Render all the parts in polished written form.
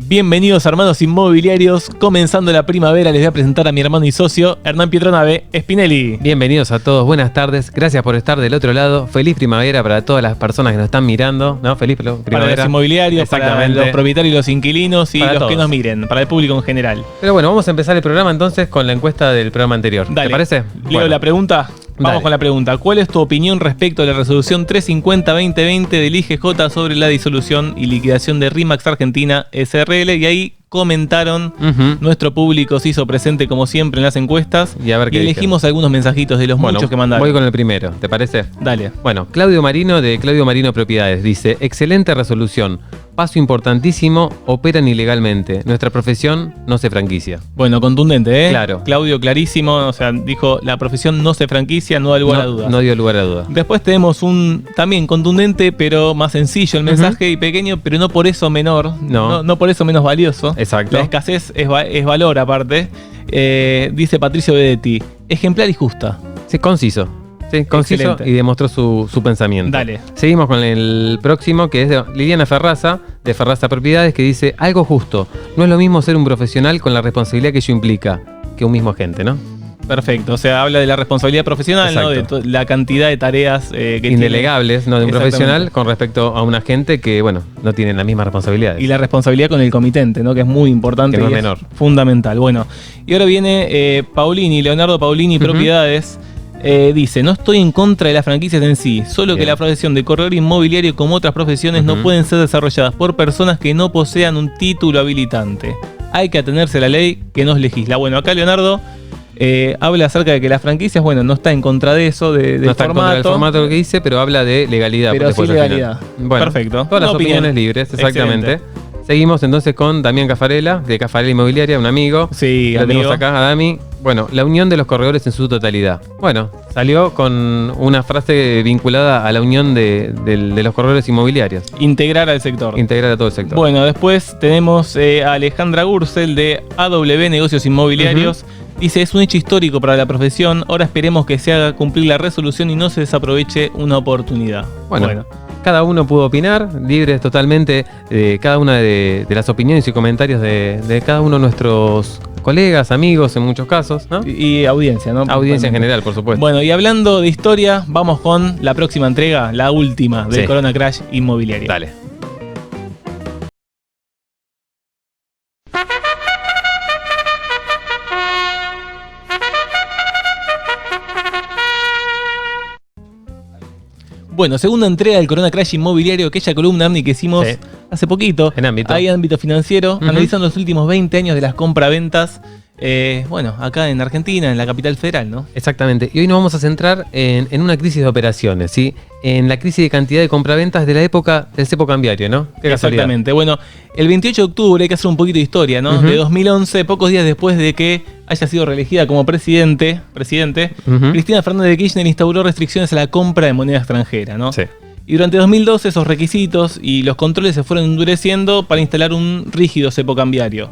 Bienvenidos, hermanos inmobiliarios. Comenzando la primavera, les voy a presentar a mi hermano y socio, Hernán Pietronave Spinelli. Bienvenidos a todos, buenas tardes. Gracias por estar del otro lado. Feliz primavera para todas las personas que nos están mirando, ¿no? Feliz primavera. Para los inmobiliarios, para los propietarios y los inquilinos y para los todos que nos miren, para el público en general. Pero bueno, vamos a empezar el programa entonces con la encuesta del programa anterior. Dale. ¿Te parece? Leo la pregunta. Vamos con la pregunta. ¿Cuál es tu opinión respecto a la resolución 350-2020 del IGJ sobre la disolución y liquidación de RE/MAX Argentina SRL? Y ahí comentaron, nuestro público se hizo presente como siempre en las encuestas y elegimos algunos mensajitos de los muchos que mandaron. Voy con el primero, ¿te parece? Dale. Bueno, Claudio Marino de Claudio Marino Propiedades dice: excelente resolución, paso importantísimo, operan ilegalmente, nuestra profesión no se franquicia. Bueno, contundente, ¿eh? Claro. Claudio, clarísimo, o sea, dijo la profesión no se franquicia, no da lugar a dudas. No dio lugar a dudas. Después tenemos un también contundente, pero más sencillo el mensaje y pequeño, pero no por eso menor, no por eso menos valioso. Exacto. La escasez es valor aparte. Dice Patricio Bedetti, ejemplar y justa. Sí, conciso. Sí, conciso. Excelente. Y demostró su pensamiento. Dale. Seguimos con el próximo, que es de Liliana Ferraza, de Ferraza Propiedades, que dice: algo justo. No es lo mismo ser un profesional con la responsabilidad que ello implica que un mismo agente, ¿no? Perfecto, o sea, habla de la responsabilidad profesional, ¿no? De la cantidad de tareas que indelegables, tiene, ¿no? De un profesional con respecto a un agente que, bueno, no tiene las mismas responsabilidades. Y la responsabilidad con el comitente, ¿no? Que es muy importante, que no es menor. Fundamental. Bueno, y ahora viene Leonardo Paulini, Propiedades. Dice: no estoy en contra de las franquicias en sí, solo que la profesión de corredor inmobiliario, como otras profesiones, no pueden ser desarrolladas por personas que no posean un título habilitante. Hay que atenerse a la ley que nos legisla. Bueno, acá Leonardo habla acerca de que las franquicias, bueno, no está en contra de eso, no está en contra del formato que dice, pero habla de legalidad. Pero sí legalidad. Bueno, perfecto. Todas las opiniones libres, exactamente. Excelente. Seguimos entonces con Damián Cafarela, de Cafarela Inmobiliaria, un amigo. Sí, lo tenemos acá, a Dami. Bueno, la unión de los corredores en su totalidad. Bueno, salió con una frase vinculada a la unión de los corredores inmobiliarios. Integrar al sector. Integrar a todo el sector. Bueno, después tenemos a Alejandra Gursel, de AW Negocios Inmobiliarios. Dice: es un hecho histórico para la profesión, ahora esperemos que se haga cumplir la resolución y no se desaproveche una oportunidad. Bueno. Cada uno pudo opinar, libres totalmente de cada una de las opiniones y comentarios de cada uno de nuestros colegas, amigos en muchos casos, ¿no? Y audiencia, ¿no? Audiencia en general, por supuesto. Bueno, y hablando de historia, vamos con la próxima entrega, la última del Corona Crash Inmobiliario. Dale. Bueno, segunda entrega del Corona Crash Inmobiliario, aquella columna, Arni, que hicimos hace poquito. En ámbito. Ahí ámbito financiero, analizando los últimos 20 años de las compraventas. Bueno, acá en Argentina, en la capital federal, ¿no? Exactamente. Y hoy nos vamos a centrar en una crisis de operaciones, ¿sí? En la crisis de cantidad de compraventas de la época del cepo cambiario, ¿no? Qué exactamente. Bueno, el 28 de octubre, hay que hacer un poquito de historia, ¿no? De 2011, pocos días después de que haya sido reelegida como presidente, Cristina Fernández de Kirchner instauró restricciones a la compra de moneda extranjera, ¿no? Sí. Y durante 2012 esos requisitos y los controles se fueron endureciendo para instalar un rígido cepo cambiario.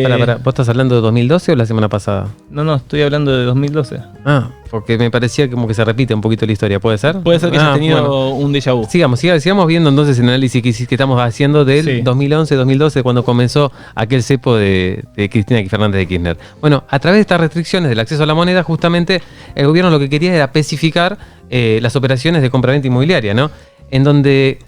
Para. ¿Vos estás hablando de 2012 o la semana pasada? No, estoy hablando de 2012. Ah, porque me parecía como que se repite un poquito la historia, ¿puede ser? Puede ser que hayas tenido un déjà vu. Sigamos viendo entonces el análisis que estamos haciendo del 2011-2012, cuando comenzó aquel cepo de Cristina Fernández de Kirchner. Bueno, a través de estas restricciones del acceso a la moneda, justamente el gobierno lo que quería era especificar las operaciones de compraventa inmobiliaria, ¿no? En donde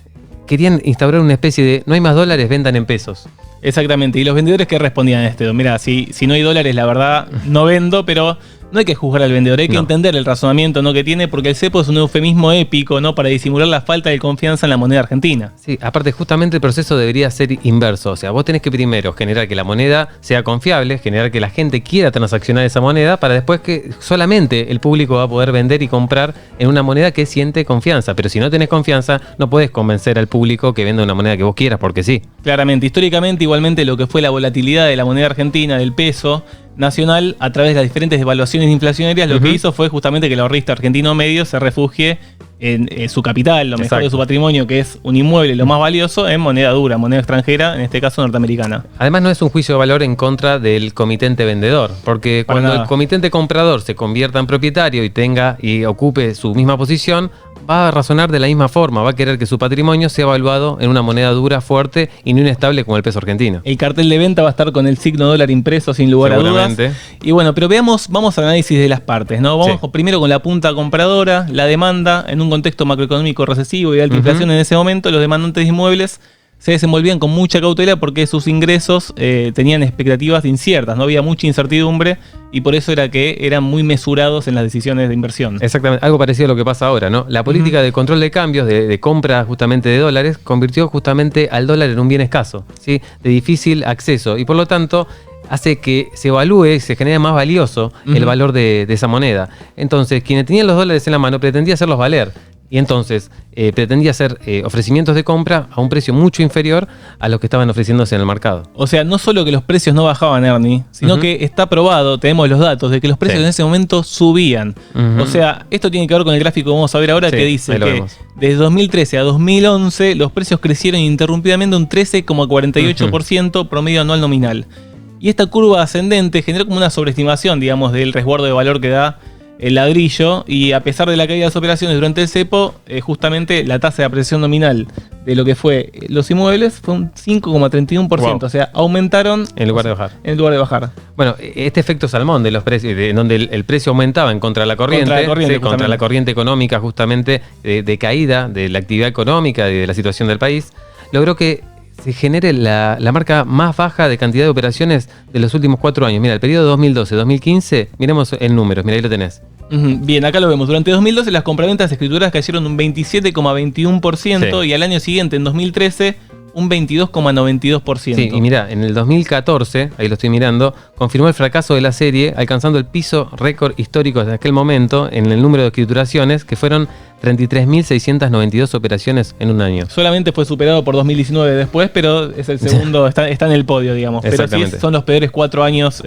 querían instaurar una especie de no hay más dólares, vendan en pesos. Exactamente, y los vendedores que respondían a esto, mira, si no hay dólares, la verdad no vendo, pero no hay que juzgar al vendedor, hay que entender el razonamiento, ¿no?, que tiene, porque el cepo es un eufemismo épico, ¿no?, para disimular la falta de confianza en la moneda argentina. Sí, aparte justamente el proceso debería ser inverso, o sea, vos tenés que primero generar que la moneda sea confiable, generar que la gente quiera transaccionar esa moneda, para después que solamente el público va a poder vender y comprar en una moneda que siente confianza. Pero si no tenés confianza, no podés convencer al público que venda una moneda que vos quieras, porque sí. Claramente, históricamente, igualmente lo que fue la volatilidad de la moneda argentina, del peso nacional, a través de las diferentes devaluaciones inflacionarias, lo que hizo fue justamente que el ahorrista argentino medio se refugie en su capital, lo mejor de su patrimonio, que es un inmueble, lo más valioso, en moneda dura, moneda extranjera, en este caso norteamericana. Además, no es un juicio de valor en contra del comitente vendedor, porque cuando el comitente comprador se convierta en propietario y tenga y ocupe su misma posición, va a razonar de la misma forma, va a querer que su patrimonio sea evaluado en una moneda dura, fuerte y no inestable como el peso argentino. El cartel de venta va a estar con el signo dólar impreso sin lugar a dudas. Y bueno, pero vamos al análisis de las partes, ¿no? Vamos primero con la punta compradora, la demanda. En un contexto macroeconómico recesivo y de alta inflación en ese momento, los demandantes de inmuebles se desenvolvían con mucha cautela porque sus ingresos tenían expectativas inciertas, no había mucha incertidumbre y por eso era que eran muy mesurados en las decisiones de inversión. Exactamente, algo parecido a lo que pasa ahora, ¿no? La política de control de cambios, de compra justamente de dólares, convirtió justamente al dólar en un bien escaso, ¿sí?, de difícil acceso, y por lo tanto hace que se evalúe, se genere más valioso el valor de esa moneda. Entonces, quienes tenían los dólares en la mano pretendía hacerlos valer. Y entonces pretendía hacer ofrecimientos de compra a un precio mucho inferior a los que estaban ofreciéndose en el mercado. O sea, no solo que los precios no bajaban, Ernie, sino que está probado, tenemos los datos, de que los precios en ese momento subían. O sea, esto tiene que ver con el gráfico que vamos a ver ahora, que dice que desde 2013 a 2011 los precios crecieron ininterrumpidamente un 13,48% promedio anual nominal. Y esta curva ascendente generó como una sobreestimación, digamos, del resguardo de valor que da el ladrillo, y a pesar de la caída de las operaciones durante el cepo, justamente la tasa de apreciación nominal de lo que fue los inmuebles fue un 5,31%, o sea, aumentaron en lugar de bajar. En lugar de bajar. Bueno, este efecto salmón de los precios, en donde el precio aumentaba en contra de la corriente, contra la corriente económica justamente de caída de la actividad económica y de la situación del país, logró que se genere la marca más baja de cantidad de operaciones de los últimos 4 años. Mira, el periodo 2012-2015, miremos el número, mira, ahí lo tenés. Bien, acá lo vemos. Durante 2012 las compraventas escrituras cayeron un 27,21% y al año siguiente, en 2013, un 22,92%. Sí, y mira, en el 2014, ahí lo estoy mirando, confirmó el fracaso de la serie, alcanzando el piso récord histórico desde aquel momento en el número de escrituraciones, que fueron 33.692 operaciones en un año. Solamente fue superado por 2019 después, pero es el segundo, está en el podio, digamos. Pero sí son los peores 4 años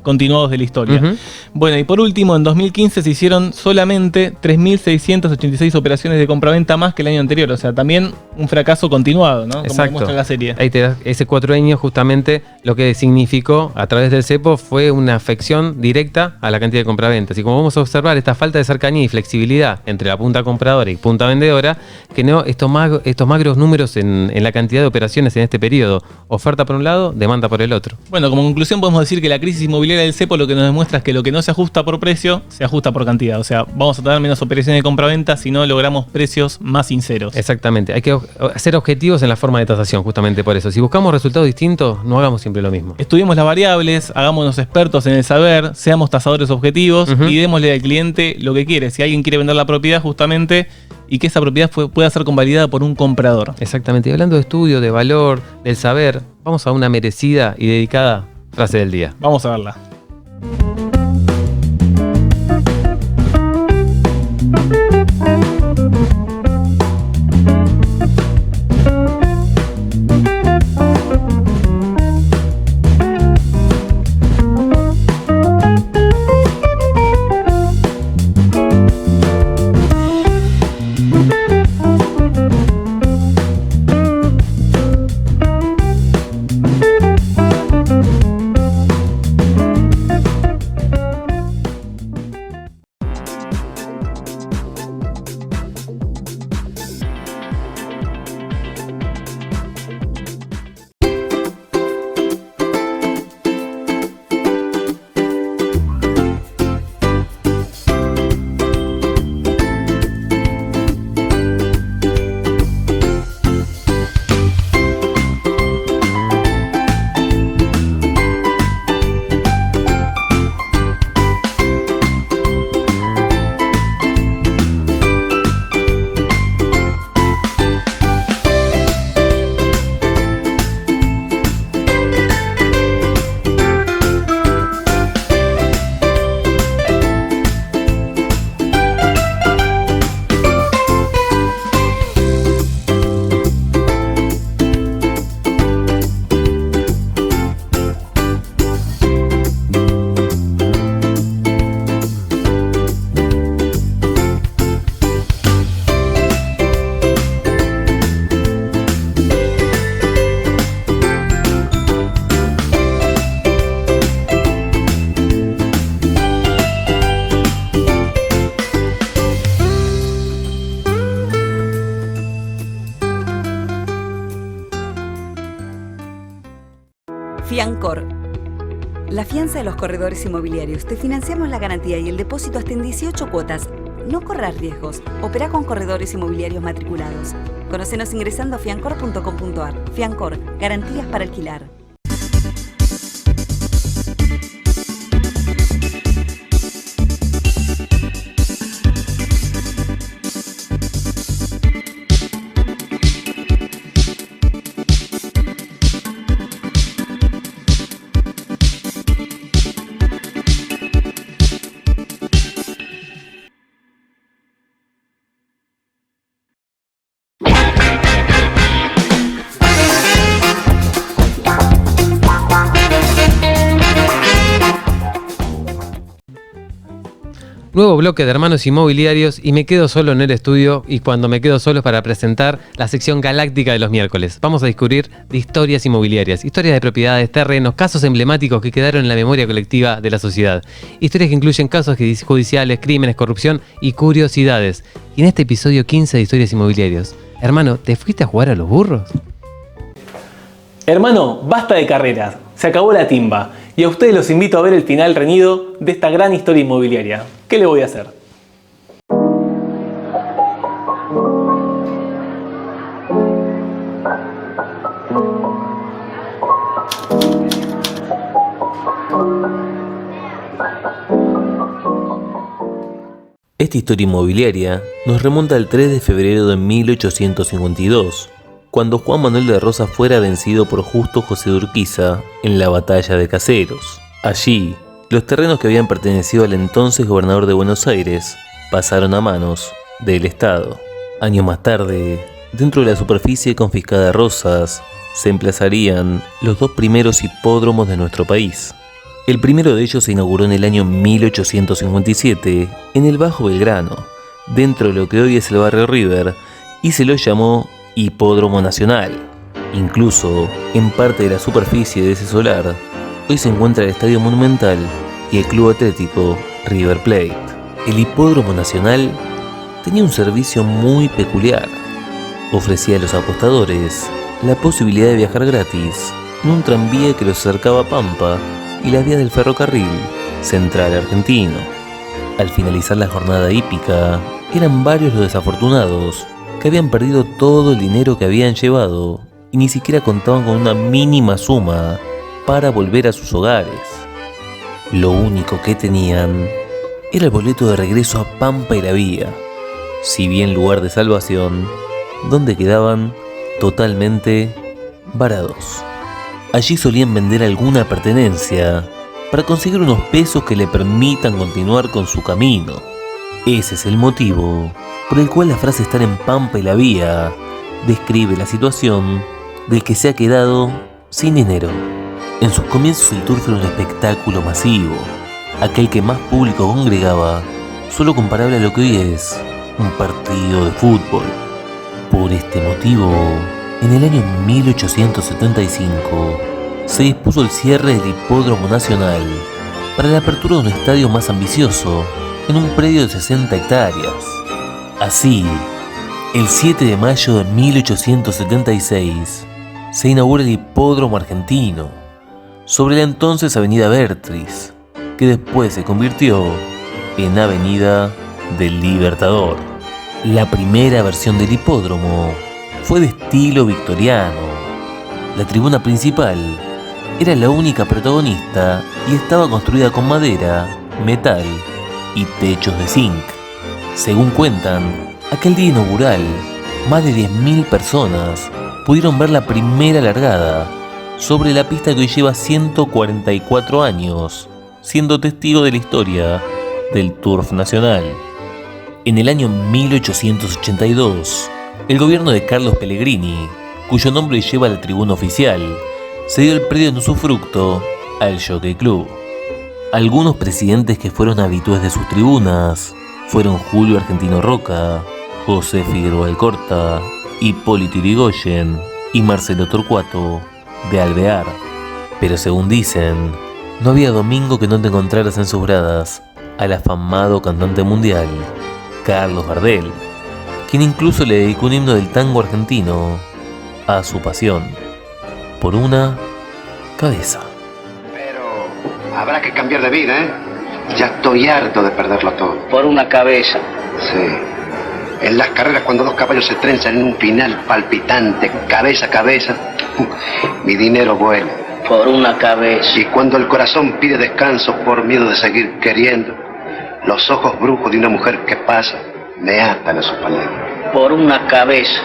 continuados de la historia. Bueno, y por último, en 2015 se hicieron solamente 3.686 operaciones de compraventa más que el año anterior. O sea, también un fracaso continuado, ¿no? Como demuestra la serie. Ahí te das ese 4 años, justamente lo que significó a través del cepo fue una afección directa a la cantidad de compraventas. Y como vamos a observar, esta falta de cercanía y flexibilidad entre la punta compradora y punta vendedora, generó estos magros números en la cantidad de operaciones en este periodo. Oferta por un lado, demanda por el otro. Bueno, como conclusión podemos decir que la crisis inmobiliaria del cepo lo que nos demuestra es que lo que no se ajusta por precio, se ajusta por cantidad. O sea, vamos a tener menos operaciones de compra-venta si no logramos precios más sinceros. Exactamente. Hay que ser objetivos en la forma de tasación, justamente por eso. Si buscamos resultados distintos, no hagamos siempre lo mismo. Estudiemos las variables, hagámonos expertos en el saber, seamos tasadores objetivos y démosle al cliente lo que quiere. Si alguien quiere vender la propiedad, justamente, y que esa propiedad pueda ser convalidada por un comprador. Exactamente. Y hablando de estudio, de valor, del saber, vamos a una merecida y dedicada frase del día. Vamos a verla. Fiancor. La fianza de los corredores inmobiliarios. Te financiamos la garantía y el depósito hasta en 18 cuotas. No corras riesgos. Opera con corredores inmobiliarios matriculados. Conócenos ingresando a fiancor.com.ar. Fiancor, garantías para alquilar. Nuevo bloque de Hermanos Inmobiliarios y me quedo solo en el estudio, y cuando me quedo solo es para presentar la sección galáctica de los miércoles. Vamos a descubrir de historias inmobiliarias, historias de propiedades, terrenos, casos emblemáticos que quedaron en la memoria colectiva de la sociedad. Historias que incluyen casos judiciales, crímenes, corrupción y curiosidades. Y en este episodio 15 de Historias Inmobiliarias, hermano, ¿te fuiste a jugar a los burros? Hermano, basta de carreras, se acabó la timba. Y a ustedes los invito a ver el final reñido de esta gran historia inmobiliaria. ¿Qué le voy a hacer? Esta historia inmobiliaria nos remonta al 3 de febrero de 1852, cuando Juan Manuel de Rosas fuera vencido por Justo José de Urquiza en la batalla de Caseros. Allí, los terrenos que habían pertenecido al entonces gobernador de Buenos Aires pasaron a manos del Estado. Años más tarde, dentro de la superficie confiscada de Rosas, se emplazarían los dos primeros hipódromos de nuestro país. El primero de ellos se inauguró en el año 1857 en el Bajo Belgrano, dentro de lo que hoy es el barrio River, y se lo llamó Hipódromo Nacional. Incluso, en parte de la superficie de ese solar, hoy se encuentra el Estadio Monumental y el Club Atlético River Plate. El Hipódromo Nacional tenía un servicio muy peculiar. Ofrecía a los apostadores la posibilidad de viajar gratis en un tranvía que los acercaba a Pampa y las vías del ferrocarril central argentino. Al finalizar la jornada hípica, eran varios los desafortunados que habían perdido todo el dinero que habían llevado y ni siquiera contaban con una mínima suma para volver a sus hogares. Lo único que tenían era el boleto de regreso a Pampa y la Vía, si bien lugar de salvación, donde quedaban totalmente varados. Allí solían vender alguna pertenencia para conseguir unos pesos que le permitan continuar con su camino. Ese es el motivo por el cual la frase estar en Pampa y la Vía describe la situación del que se ha quedado sin dinero. En sus comienzos el Tour fue un espectáculo masivo, aquel que más público congregaba, solo comparable a lo que hoy es un partido de fútbol. Por este motivo, en el año 1875 se dispuso el cierre del Hipódromo Nacional para la apertura de un estadio más ambicioso en un predio de 60 hectáreas. Así, el 7 de mayo de 1876 se inaugura el Hipódromo Argentino sobre la entonces Avenida Bertris, que después se convirtió en Avenida del Libertador. La primera versión del hipódromo fue de estilo victoriano. La tribuna principal era la única protagonista y estaba construida con madera, metal y techos de zinc. Según cuentan, aquel día inaugural, más de 10.000 personas pudieron ver la primera largada sobre la pista que hoy lleva 144 años, siendo testigo de la historia del Turf Nacional. En el año 1882, el gobierno de Carlos Pellegrini, cuyo nombre lleva la tribuna oficial, se dio el predio en usufructo al Jockey Club. Algunos presidentes que fueron habitués de sus tribunas fueron Julio Argentino Roca, José Figueroa Alcorta, Hipólito Yrigoyen y Marcelo Torcuato de Alvear. Pero según dicen, no había domingo que no te encontraras en sus gradas al afamado cantante mundial Carlos Gardel, quien incluso le dedicó un himno del tango argentino a su pasión por una cabeza. Pero habrá que cambiar de vida, ¿eh? Ya estoy harto de perderlo todo. Por una cabeza. Sí. En las carreras, cuando dos caballos se trenzan en un final palpitante, cabeza a cabeza, mi dinero vuela. Por una cabeza. Y cuando el corazón pide descanso por miedo de seguir queriendo, los ojos brujos de una mujer que pasa me atan a su palabra. Por una cabeza.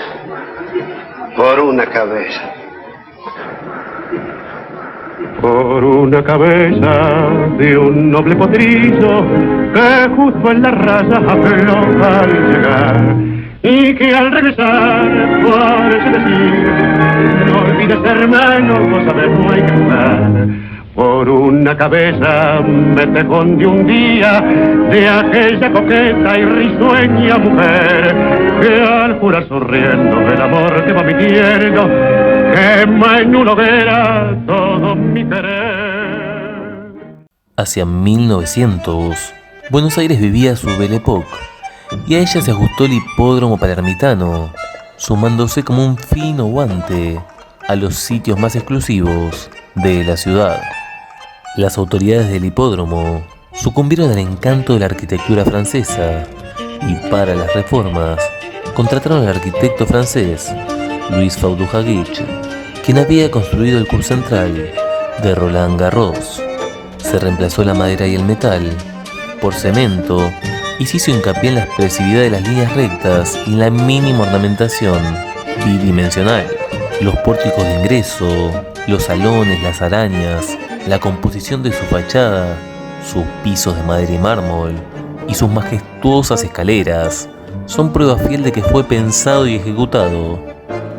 Por una cabeza. Por una cabeza de un noble potrillo que justo en la raya afloja al llegar y que al regresar parece decir: no olvides, hermano, vos sabés, no hay que jugar. Por una cabeza me tejón de un día de aquella coqueta y risueña mujer que al jurar sonriendo del amor que va mintiendo quema en una hoguera todo mi querer. Hacia 1900, Buenos Aires vivía su Belle Époque y a ella se ajustó el hipódromo palermitano, sumándose como un fino guante a los sitios más exclusivos de la ciudad. Las autoridades del hipódromo sucumbieron al encanto de la arquitectura francesa y para las reformas contrataron al arquitecto francés Louis Faudu-Hagich, quien había construido el Cours Central de Roland Garros. Se reemplazó la madera y el metal por cemento y se hizo hincapié en la expresividad de las líneas rectas y en la mínima ornamentación bidimensional. Los pórticos de ingreso, los salones, las arañas, la composición de su fachada, sus pisos de madera y mármol y sus majestuosas escaleras son prueba fiel de que fue pensado y ejecutado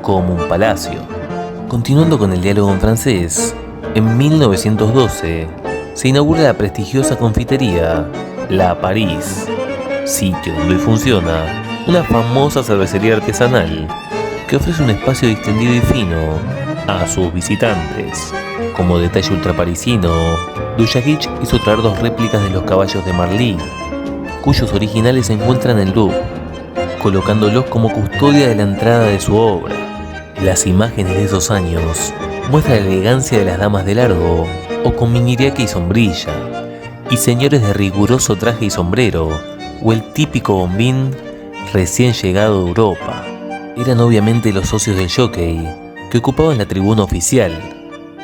como un palacio. Continuando con el diálogo en francés, en 1912 se inaugura la prestigiosa confitería La Paris, sitio donde funciona una famosa cervecería artesanal que ofrece un espacio distendido y fino a sus visitantes. Como detalle ultraparisino, Duchagich hizo traer 2 réplicas de los caballos de Marly, cuyos originales se encuentran en el Louvre, colocándolos como custodia de la entrada de su obra. Las imágenes de esos años muestran la elegancia de las damas de largo o con miniriaque y sombrilla, y señores de riguroso traje y sombrero, o el típico bombín recién llegado de Europa. Eran obviamente los socios del jockey, que ocupaban la tribuna oficial,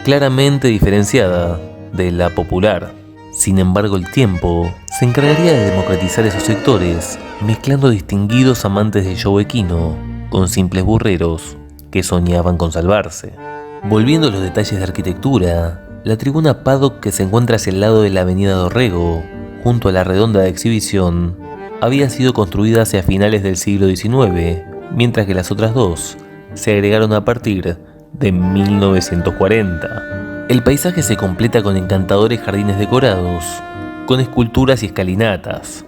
claramente diferenciada de la popular. Sin embargo, el tiempo se encargaría de democratizar esos sectores, mezclando distinguidos amantes del show equino con simples burreros que soñaban con salvarse. Volviendo a los detalles de arquitectura, la tribuna Paddock, que se encuentra hacia el lado de la avenida Dorrego, junto a la redonda de exhibición, había sido construida hacia finales del siglo XIX, mientras que las otras 2 se agregaron a partir de 1940. El paisaje se completa con encantadores jardines decorados, con esculturas y escalinatas,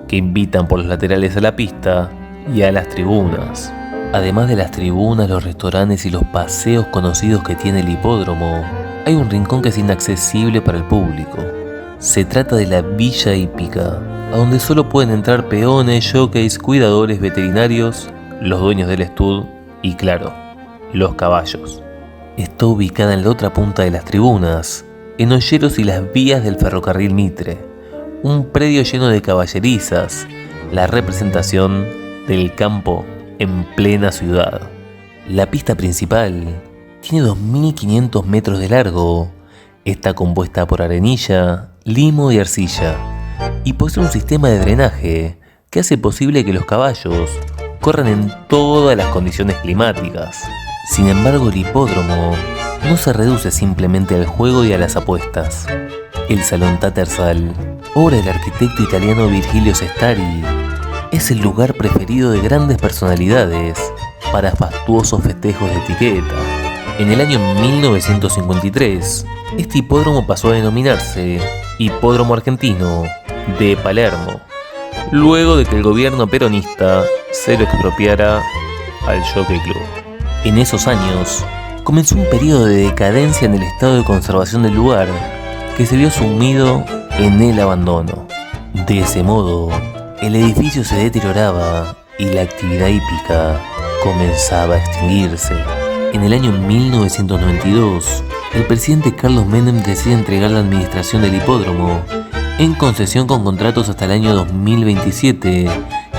que invitan por los laterales a la pista y a las tribunas. Además de las tribunas, los restaurantes y los paseos conocidos que tiene el hipódromo, hay un rincón que es inaccesible para el público. Se trata de la Villa Hípica, a donde solo pueden entrar peones, jockeys, cuidadores, veterinarios, los dueños del estud y, claro, los caballos. Está ubicada en la otra punta de las tribunas, en Olleros y las vías del ferrocarril Mitre, un predio lleno de caballerizas, la representación del campo en plena ciudad. La pista principal tiene 2.500 metros de largo, está compuesta por arenilla, limo y arcilla, y posee un sistema de drenaje que hace posible que los caballos corran en todas las condiciones climáticas. Sin embargo, el hipódromo no se reduce simplemente al juego y a las apuestas. El Salón Tattersall, obra del arquitecto italiano Virgilio Sestari, es el lugar preferido de grandes personalidades para fastuosos festejos de etiqueta. En el año 1953, este hipódromo pasó a denominarse Hipódromo Argentino de Palermo, luego de que el gobierno peronista se lo expropiara al Jockey Club. En esos años, comenzó un periodo de decadencia en el estado de conservación del lugar, que se vio sumido en el abandono. De ese modo, el edificio se deterioraba y la actividad hípica comenzaba a extinguirse. En el año 1992, el presidente Carlos Menem decide entregar la administración del hipódromo en concesión con contratos hasta el año 2027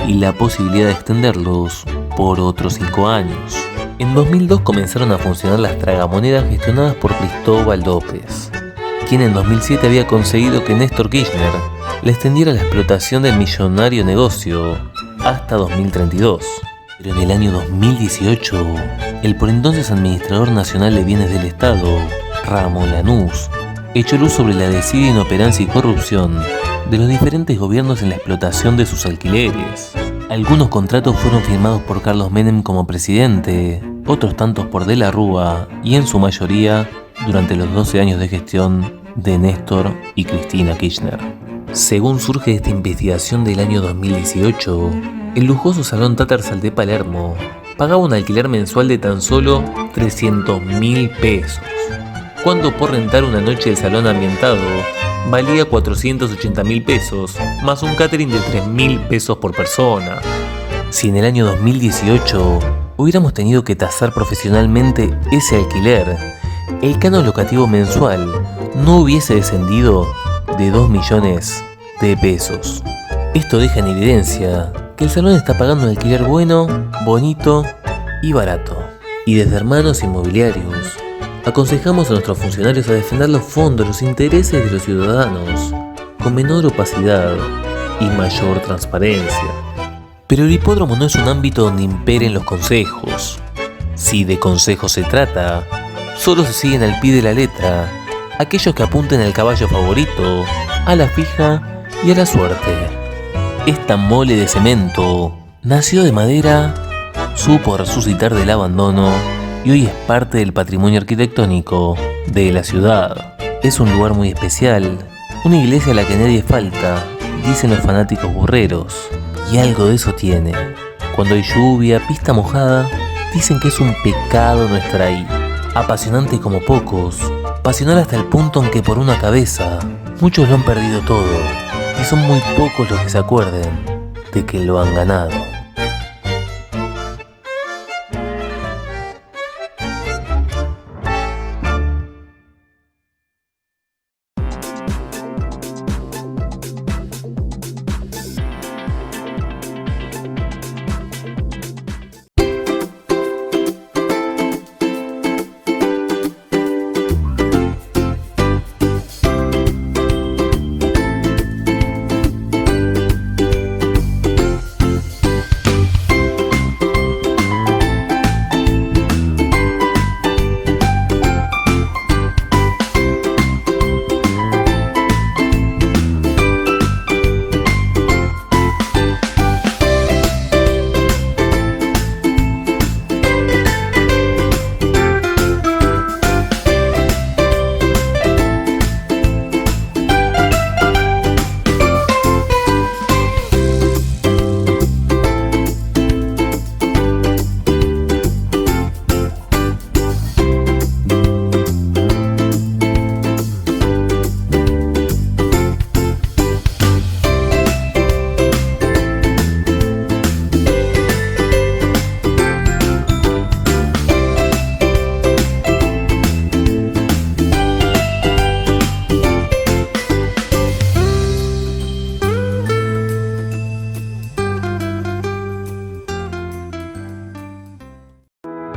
y la posibilidad de extenderlos por otros 5 años. En 2002 comenzaron a funcionar las tragamonedas gestionadas por Cristóbal López, quien en 2007 había conseguido que Néstor Kirchner le extendiera la explotación del millonario negocio hasta 2032. Pero en el año 2018, el por entonces administrador nacional de bienes del Estado, Ramón Lanús, echó luz sobre la desidia, inoperancia y corrupción de los diferentes gobiernos en la explotación de sus alquileres. Algunos contratos fueron firmados por Carlos Menem como presidente, otros tantos por De la Rúa y en su mayoría durante los 12 años de gestión de Néstor y Cristina Kirchner. Según surge de esta investigación del año 2018, el lujoso Salón Tattersall de Palermo pagaba un alquiler mensual de tan solo 300.000 pesos, cuando por rentar una noche del salón ambientado valía 480.000 pesos, más un catering de 3.000 pesos por persona. Si en el año 2018 hubiéramos tenido que tasar profesionalmente ese alquiler, el canon locativo mensual no hubiese descendido de 2 millones de pesos. Esto deja en evidencia que el salón está pagando un alquiler bueno, bonito y barato. Y desde Hermanos Inmobiliarios aconsejamos a nuestros funcionarios a defender los fondos, los intereses de los ciudadanos, con menor opacidad y mayor transparencia. Pero el hipódromo no es un ámbito donde imperen los consejos. Si de consejos se trata, solo se siguen al pie de la letra aquellos que apunten al caballo favorito, a la fija y a la suerte. Esta mole de cemento nació de madera, supo resucitar del abandono y hoy es parte del patrimonio arquitectónico de la ciudad. Es un lugar muy especial, una iglesia a la que nadie falta, dicen los fanáticos burreros, y algo de eso tiene. Cuando hay lluvia, pista mojada, dicen que es un pecado no estar ahí. Apasionante como pocos, pasional hasta el punto en que por una cabeza muchos lo han perdido todo, y son muy pocos los que se acuerden de que lo han ganado.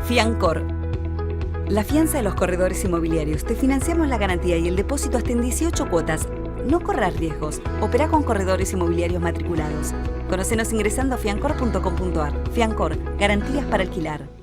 Fiancor. La fianza de los corredores inmobiliarios. Te financiamos la garantía y el depósito hasta en 18 cuotas. No corras riesgos. Opera con corredores inmobiliarios matriculados. Conocenos ingresando a fiancor.com.ar. Fiancor. Garantías para alquilar.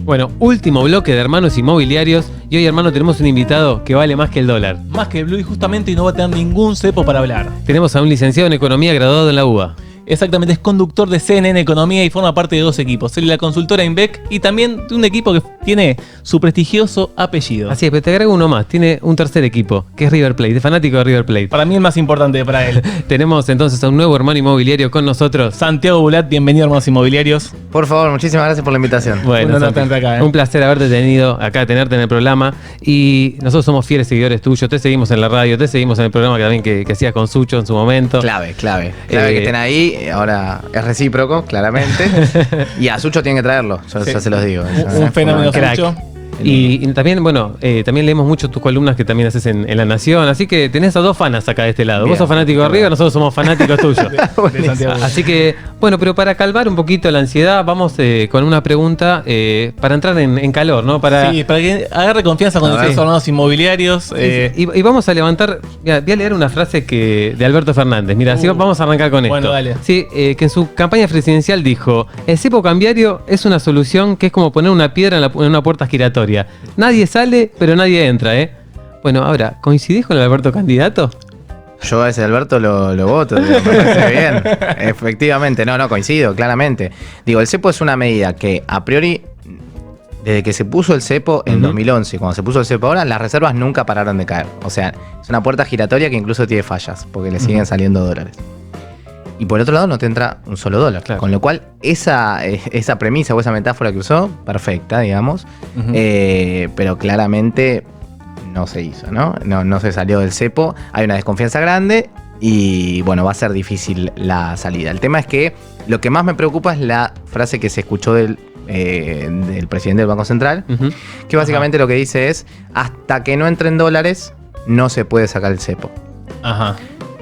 Bueno, último bloque de Hermanos Inmobiliarios y hoy, hermano, tenemos un invitado que vale más que el dólar. Más que el Blue, y justamente, y no va a tener ningún cepo para hablar. Tenemos a un licenciado en Economía graduado en la UBA. Exactamente, es conductor de CNN Economía y forma parte de 2 equipos, la consultora Inbec y también de un equipo que tiene su prestigioso apellido. Así es, pero te agrego uno más, tiene un tercer equipo, que es River Plate, es fanático de River Plate. Para mí el más importante para él. Tenemos entonces a un nuevo hermano inmobiliario con nosotros. Santiago Bulat, bienvenido a Hermanos Inmobiliarios. Por favor, muchísimas gracias por la invitación. Bueno, un placer haberte tenido acá, tenerte en el programa. Y nosotros somos fieles seguidores tuyos, te seguimos en la radio, te seguimos en el programa que también que hacías con Sucho en su momento. Clave que estén ahí. Ahora es recíproco, claramente. Y a Sucho tienen que traerlo, yo ya se los digo. Un fenómeno, Sucho. Y también, bueno, también leemos mucho tus columnas que también haces en La Nación, así que tenés a 2 fanas acá de este lado. Bien, vos sos fanático de River, nosotros somos fanáticos tuyos. De Santiago. Así que, bueno, pero para calmar un poquito la ansiedad, vamos con una pregunta para entrar en calor, ¿no? Para que agarre confianza con los Hermanos Inmobiliarios. Y vamos a levantar, mira, voy a leer una frase de Alberto Fernández. Mira, así vamos a arrancar con esto. Bueno, dale. Sí, que en su campaña presidencial dijo: el cepo cambiario es una solución que es como poner una piedra en una puerta giratoria. Nadie sale, pero nadie entra, ¿eh? Bueno, ahora, ¿coincidís con el Alberto candidato? Yo a ese Alberto lo voto, me parece bien. Efectivamente, no, coincido, claramente. Digo, el cepo es una medida que a priori, desde que se puso el cepo en 2011 y cuando se puso el cepo ahora, las reservas nunca pararon de caer. O sea, es una puerta giratoria que incluso tiene fallas, porque le siguen saliendo dólares. Y por otro lado no te entra un solo dólar. Claro. Con lo cual, esa premisa o esa metáfora que usó, perfecta, digamos. Pero claramente no se hizo, ¿no? No se salió del cepo. Hay una desconfianza grande y, bueno, va a ser difícil la salida. El tema es que lo que más me preocupa es la frase que se escuchó del presidente del Banco Central, que básicamente lo que dice es: hasta que no entren dólares, no se puede sacar el cepo. Ajá.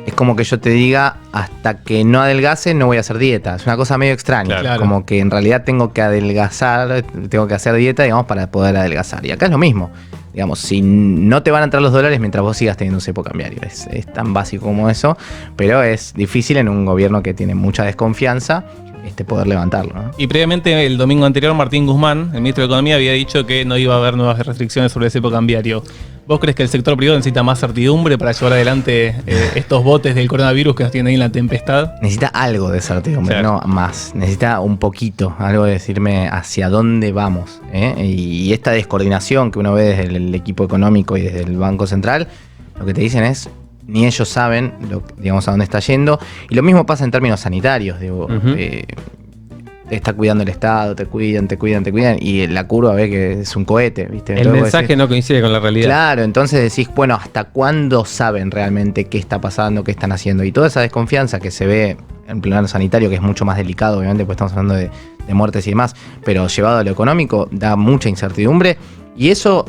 Es como que yo te diga, hasta que no adelgace no voy a hacer dieta. Es una cosa medio extraña. Claro. Como que en realidad tengo que adelgazar, tengo que hacer dieta, digamos, para poder adelgazar. Y acá es lo mismo. Digamos, si no te van a entrar los dólares mientras vos sigas teniendo un cepo cambiario. Es tan básico como eso, pero es difícil en un gobierno que tiene mucha desconfianza poder levantarlo, ¿no? Y previamente, el domingo anterior, Martín Guzmán, el ministro de Economía, había dicho que no iba a haber nuevas restricciones sobre el cepo cambiario. ¿Vos crees que el sector privado necesita más certidumbre para llevar adelante estos botes del coronavirus que nos tienen ahí en la tempestad? Necesita algo de certidumbre, no más. Necesita un poquito, algo de decirme hacia dónde vamos, ¿eh? Y esta descoordinación que uno ve desde el equipo económico y desde el Banco Central, lo que te dicen es: ni ellos saben, digamos, a dónde está yendo. Y lo mismo pasa en términos sanitarios. Digo, te está cuidando el Estado, te cuidan. Y la curva ve que es un cohete, ¿viste? El mensaje no coincide con la realidad. Claro, entonces decís, bueno, ¿hasta cuándo saben realmente qué está pasando, qué están haciendo? Y toda esa desconfianza que se ve en plano sanitario, que es mucho más delicado, obviamente, pues estamos hablando de muertes y demás, pero llevado a lo económico, da mucha incertidumbre. Y eso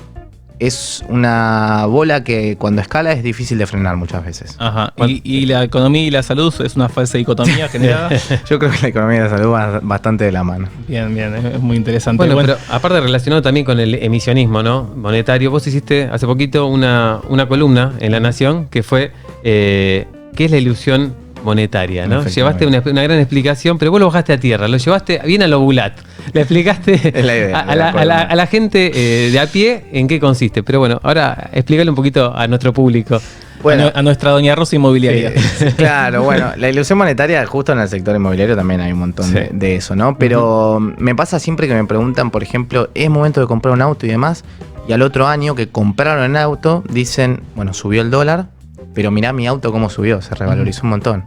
es una bola que cuando escala es difícil de frenar muchas veces. Ajá. ¿Y la economía y la salud es una falsa dicotomía generada? Yo creo que la economía y la salud van bastante de la mano. Bien, es muy interesante. Bueno, pero aparte relacionado también con el emisionismo, ¿no? Monetario, vos hiciste hace poquito una columna en La Nación que fue ¿qué es la ilusión monetaria, ¿no? Llevaste una gran explicación, pero vos lo bajaste a tierra, lo llevaste bien a lo Bulat. Le explicaste a la gente de a pie en qué consiste. Pero bueno, ahora explícale un poquito a nuestro público. Bueno, a nuestra doña Rosa Inmobiliaria. Claro, bueno, la ilusión monetaria, justo en el sector inmobiliario también hay un montón de eso, ¿no? Pero me pasa siempre que me preguntan, por ejemplo, ¿es momento de comprar un auto y demás? Y al otro año que compraron el auto, dicen, bueno, subió el dólar, pero mirá mi auto cómo subió, se revalorizó un montón.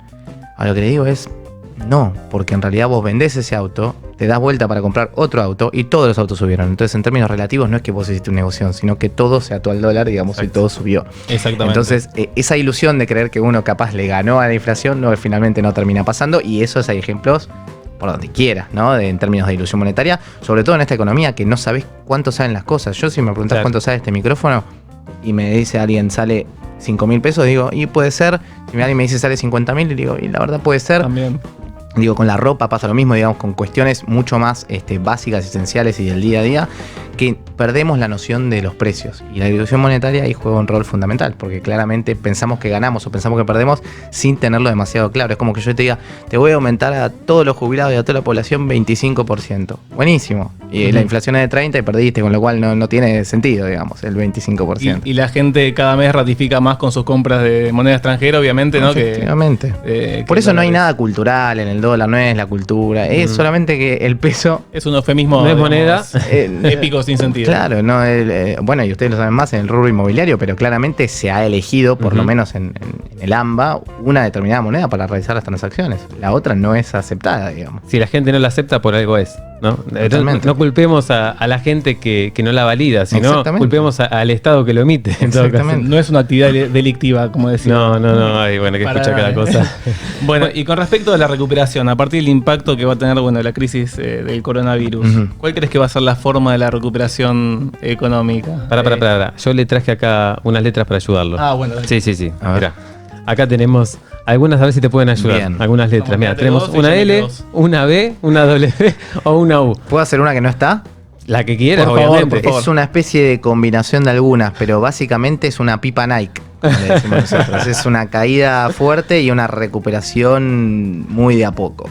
Ahora lo que le digo es, no, porque en realidad vos vendés ese auto, te das vuelta para comprar otro auto y todos los autos subieron. Entonces, en términos relativos, no es que vos hiciste una negocio, sino que todo se ató al dólar, digamos, y todo subió. Exactamente. Entonces, esa ilusión de creer que uno capaz le ganó a la inflación, finalmente no termina pasando, y esos hay ejemplos por donde quieras, ¿no? En términos de ilusión monetaria, sobre todo en esta economía que no sabés cuánto salen las cosas. Yo, si me preguntás cuánto sale este micrófono y me dice alguien sale 5.000 pesos, digo, y puede ser. Si alguien me dice sale 50.000, digo, y la verdad puede ser. También. Digo, con la ropa pasa lo mismo, digamos, con cuestiones mucho más básicas, esenciales y del día a día, que perdemos la noción de los precios. Y la distribución monetaria ahí juega un rol fundamental, porque claramente pensamos que ganamos o pensamos que perdemos sin tenerlo demasiado claro. Es como que yo te diga, te voy a aumentar a todos los jubilados y a toda la población 25%. Buenísimo. Y la inflación es de 30% y perdiste, con lo cual no tiene sentido, digamos, el 25%. Y la gente cada mes ratifica más con sus compras de moneda extranjera, obviamente, ¿no? Efectivamente. Por eso no hay nada cultural en el dólar, no es la cultura, es solamente que el peso... Es un eufemismo, no es moneda, épico sin sentido. Claro, no, bueno, y ustedes lo saben más en el rubro inmobiliario, pero claramente se ha elegido, por lo menos en el AMBA, una determinada moneda para realizar las transacciones. La otra no es aceptada, digamos. Si la gente no la acepta, por algo es, ¿no? No culpemos a la gente que no la valida, sino culpemos al Estado que lo emite. Exactamente. No es una actividad delictiva, como decía. No, hay bueno, que escuchar cada cosa. Bueno, y con respecto a la recuperación, a partir del impacto que va a tener la crisis del coronavirus, ¿cuál crees que va a ser la forma de la recuperación económica? Para. Yo le traje acá unas letras para ayudarlo. Bueno. Sí. Mirá. Acá tenemos algunas, a ver si te pueden ayudar. Bien. Algunas letras. Mira, tenemos una L, una B, una W o una U. ¿Puedo hacer una que no está? La que quieras, por favor, obviamente. Es una especie de combinación de algunas, pero básicamente es una pipa Nike, como le decimos nosotros. Es una caída fuerte y una recuperación muy de a poco.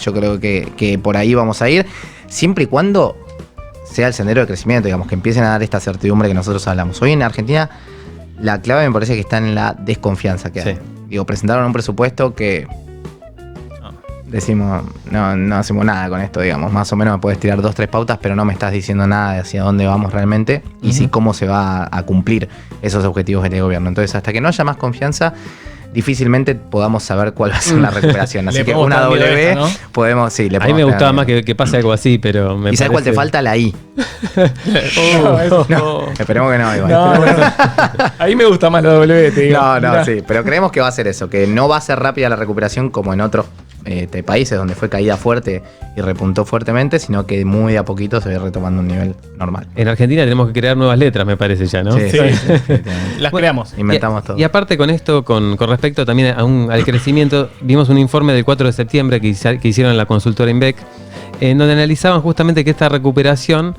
Yo creo que por ahí vamos a ir, siempre y cuando sea el sendero de crecimiento, digamos, que empiecen a dar esta certidumbre que nosotros hablamos. Hoy en Argentina la clave me parece que está en la desconfianza que hay. Digo, presentaron un presupuesto que decimos, no hacemos nada con esto, digamos. Más o menos me puedes tirar 2-3 pautas, pero no me estás diciendo nada de hacia dónde vamos realmente y sí cómo se va a cumplir esos objetivos del gobierno. Entonces, hasta que no haya más confianza, difícilmente podamos saber cuál va a ser la recuperación. Así que una W esta, ¿no? Podemos, sí, le podemos. A mí me gustaba más que pase algo así, pero me ¿Y sabes cuál te falta? La I. Esperemos que no, igual. Ahí me gusta más la W, te digo. Sí, pero creemos que va a ser eso, que no va a ser rápida la recuperación como en otros países donde fue caída fuerte y repuntó fuertemente, sino que muy de a poquito se va retomando un nivel normal. En Argentina tenemos que crear nuevas letras, me parece ya, ¿no? Sí. Las creamos. Inventamos todo. Y aparte con esto, con respecto también al crecimiento, vimos un informe del 4 de septiembre que hicieron en la consultora INVEC, en donde analizaban justamente que esta recuperación,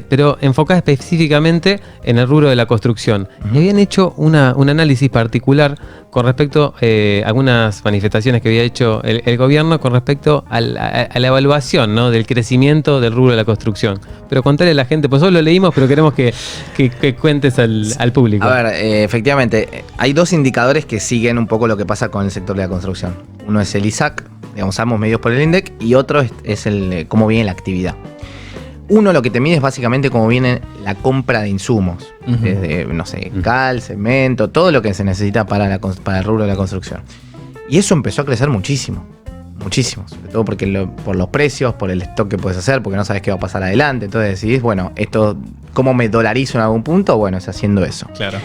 pero enfocada específicamente en el rubro de la construcción. Y habían hecho un análisis particular con respecto a algunas manifestaciones que había hecho el gobierno con respecto a la evaluación, ¿no?, del crecimiento del rubro de la construcción. Pero contarle a la gente, pues solo lo leímos, pero queremos que cuentes al público. A ver, efectivamente, hay dos indicadores que siguen un poco lo que pasa con el sector de la construcción. Uno es el ISAC, digamos, ambos medidos por el INDEC, y otro es el cómo viene la actividad. Uno lo que te mide es básicamente cómo viene la compra de insumos, desde, no sé, cal, cemento, todo lo que se necesita para el rubro de la construcción. Y eso empezó a crecer muchísimo, sobre todo porque por los precios, por el stock que puedes hacer, porque no sabes qué va a pasar adelante. Entonces decidís, bueno, esto, ¿cómo me dolarizo en algún punto? Bueno, es haciendo eso. Claro.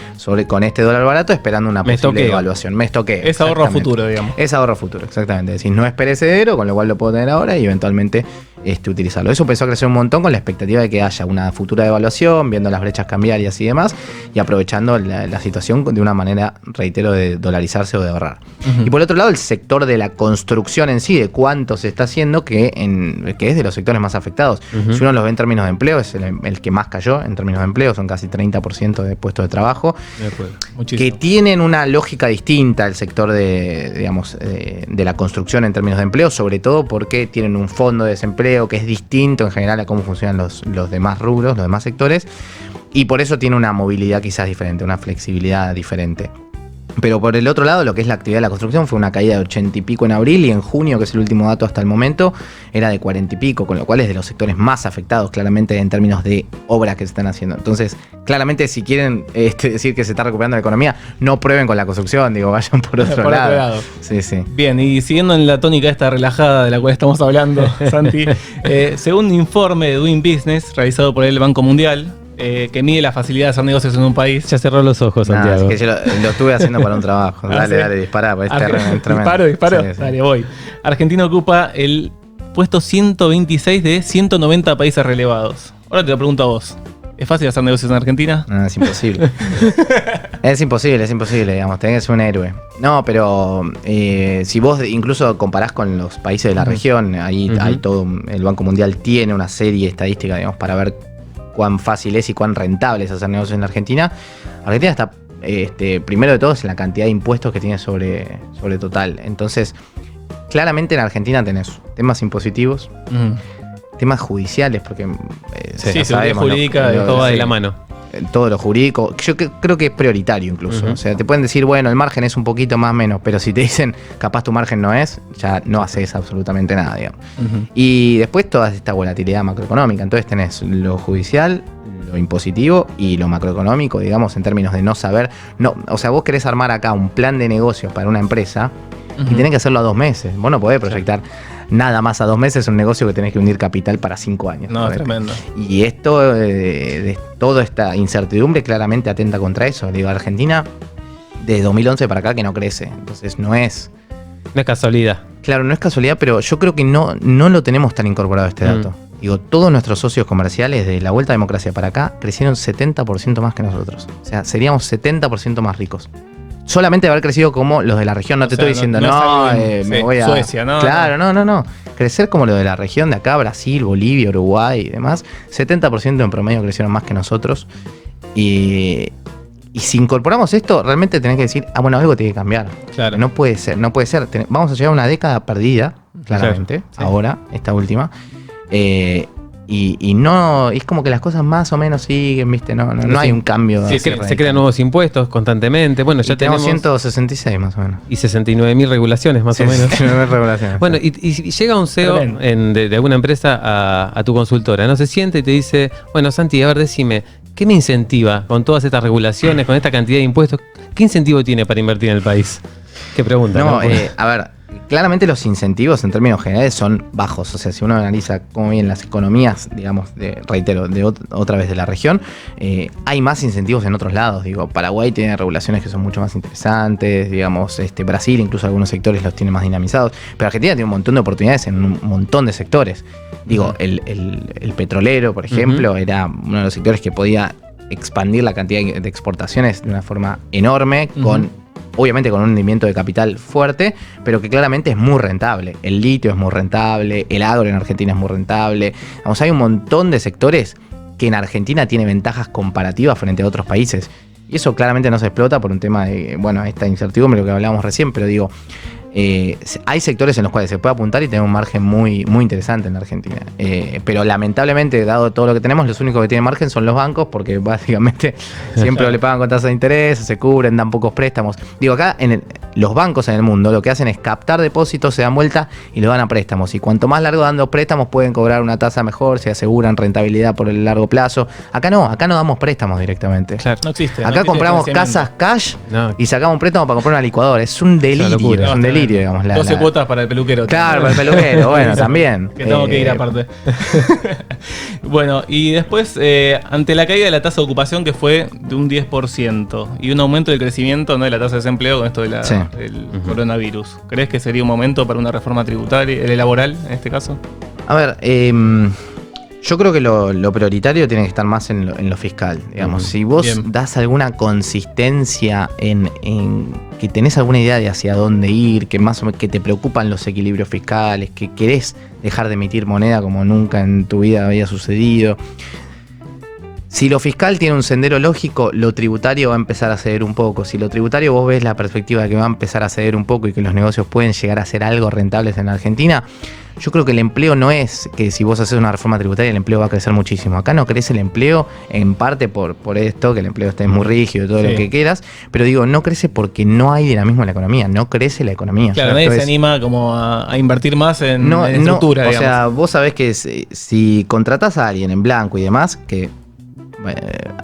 Con este dólar barato, esperando una posible evaluación. Me estoqueo. Es ahorro a futuro, digamos. Es ahorro a futuro, exactamente. Decís, no es perecedero, con lo cual lo puedo tener ahora y eventualmente utilizarlo. Eso empezó a crecer un montón con la expectativa de que haya una futura evaluación, viendo las brechas cambiarias y demás, y aprovechando la situación de una manera, reitero, de dolarizarse o de ahorrar. Y por otro lado, el sector de la construcción en sí, de cuánto se está haciendo, que es de los sectores más afectados. Si uno los ve en términos de empleo, es el que más cayó en términos de empleo, son casi 30% de puestos de trabajo, que tienen una lógica distinta al sector de la construcción en términos de empleo, sobre todo porque tienen un fondo de desempleo que es distinto en general a cómo funcionan los demás rubros, los demás sectores, y por eso tiene una movilidad quizás diferente, una flexibilidad diferente. Pero por el otro lado, lo que es la actividad de la construcción fue una caída de 80 y pico en abril, y en junio, que es el último dato hasta el momento, era de 40 y pico, con lo cual es de los sectores más afectados claramente en términos de obras que se están haciendo. Entonces, claramente, si quieren decir que se está recuperando la economía, no prueben con la construcción, vayan por otro lado. Sí. Bien, y siguiendo en la tónica esta relajada de la cual estamos hablando, Santi, según un informe de Doing Business realizado por el Banco Mundial, que mide la facilidad de hacer negocios en un país. Ya cerró los ojos, Santiago. Es que yo lo estuve haciendo para un trabajo. Dale, dispara. Disparo. Sí. Dale, voy. Argentina ocupa el puesto 126 de 190 países relevados. Ahora te lo pregunto a vos. ¿Es fácil hacer negocios en Argentina? No, es imposible. es imposible, digamos, tenés que ser un héroe. No, pero si vos incluso comparás con los países de la región, ahí hay todo, el Banco Mundial tiene una serie estadística, digamos, para ver cuán fácil es y cuán rentable es hacer negocios en la Argentina. Argentina está, primero de todo, en la cantidad de impuestos que tiene sobre total. Entonces, claramente en Argentina tenés temas impositivos, temas judiciales, porque seguridad jurídica, todo va de la mano. Todo lo jurídico, yo creo que es prioritario incluso. O sea, te pueden decir, bueno, el margen es un poquito más o menos, pero si te dicen, capaz tu margen no es, ya no haces absolutamente nada, digamos. Y después toda esta volatilidad macroeconómica. Entonces tenés lo judicial, lo impositivo y lo macroeconómico, digamos, en términos de no saber. No, o sea, vos querés armar acá un plan de negocios para una empresa y tenés que hacerlo a 2 meses. Vos no podés proyectar nada más a 2 meses un negocio que tenés que unir capital para 5 años. No, tremendo. Y esto, de toda esta incertidumbre, claramente atenta contra eso. Digo, Argentina, de 2011 para acá, que no crece. Entonces no es casualidad. Claro, no es casualidad, pero yo creo que no lo tenemos tan incorporado este dato. Digo, todos nuestros socios comerciales de la vuelta a democracia para acá crecieron 70% más que nosotros. O sea, seríamos 70% más ricos. Solamente haber crecido como los de la región, no te estoy diciendo, me voy a Suecia, ¿no? Claro, no. Crecer como los de la región de acá, Brasil, Bolivia, Uruguay y demás, 70% en promedio crecieron más que nosotros. Y si incorporamos esto, realmente tenés que decir, bueno, algo tiene que cambiar. Claro. No puede ser. Vamos a llegar a una década perdida, claramente, ahora, esta última. Y no, es como que las cosas más o menos siguen, ¿viste? No hay un cambio. Sí, se crean nuevos impuestos constantemente. Bueno, ya tenemos 166 más o menos. Y 69.000 regulaciones más o menos. 69.000 regulaciones. Bueno, y llega un CEO de alguna empresa a tu consultora, ¿no? Se siente y te dice, bueno, Santi, a ver, decime, ¿qué me incentiva con todas estas regulaciones, con esta cantidad de impuestos? ¿Qué incentivo tiene para invertir en el país? ¿Qué pregunta? No, a ver, claramente los incentivos en términos generales son bajos. O sea, si uno analiza cómo vienen las economías, digamos, otra vez de la región, hay más incentivos en otros lados. Digo, Paraguay tiene regulaciones que son mucho más interesantes, digamos, Brasil incluso algunos sectores los tiene más dinamizados, pero Argentina tiene un montón de oportunidades en un montón de sectores. Digo, el petrolero, por ejemplo, era uno de los sectores que podía expandir la cantidad de exportaciones de una forma enorme, obviamente con un hundimiento de capital fuerte, pero que claramente es muy rentable. El litio es muy rentable, el agro en Argentina es muy rentable. Vamos, hay un montón de sectores que en Argentina tiene ventajas comparativas frente a otros países. Y eso claramente no se explota por un tema de, esta incertidumbre, lo que hablábamos recién, pero digo, hay sectores en los cuales se puede apuntar y tener un margen muy, muy interesante en la Argentina. Pero lamentablemente, dado todo lo que tenemos, los únicos que tienen margen son los bancos, porque básicamente siempre le pagan con tasa de interés, se cubren, dan pocos préstamos. Digo, acá los bancos en el mundo lo que hacen es captar depósitos, se dan vuelta y lo dan a préstamos. Y cuanto más largo dando préstamos pueden cobrar una tasa mejor, se aseguran rentabilidad por el largo plazo. Acá no damos préstamos directamente. Claro, no existe. Acá compramos casas cash y sacamos un préstamo para comprar una licuadora. Es un delirio, es un delirio. Digamos, 12 cuotas para el peluquero. Claro, para el peluquero, bueno, también. Que tengo que ir aparte. Bueno, y después, ante la caída de la tasa de ocupación, que fue de un 10%, y un aumento del crecimiento, ¿no?, de la tasa de desempleo con esto del coronavirus, ¿crees que sería un momento para una reforma tributaria, laboral en este caso? A ver, yo creo que lo prioritario tiene que estar más en lo fiscal. Digamos, si vos das alguna consistencia en que tenés alguna idea de hacia dónde ir, que más o menos que te preocupan los equilibrios fiscales, que querés dejar de emitir moneda como nunca en tu vida había sucedido. Si lo fiscal tiene un sendero lógico, lo tributario va a empezar a ceder un poco. Si lo tributario vos ves la perspectiva de que va a empezar a ceder un poco y que los negocios pueden llegar a ser algo rentables en Argentina, yo creo que el empleo no es que si vos haces una reforma tributaria el empleo va a crecer muchísimo. Acá no crece el empleo en parte por esto, que el empleo esté muy rígido y todo lo que quieras, pero digo, no crece porque no hay dinamismo en la economía, no crece la economía. Claro, nadie se anima como a invertir más en estructura, digamos. O sea, vos sabés que si contratás a alguien en blanco y demás, que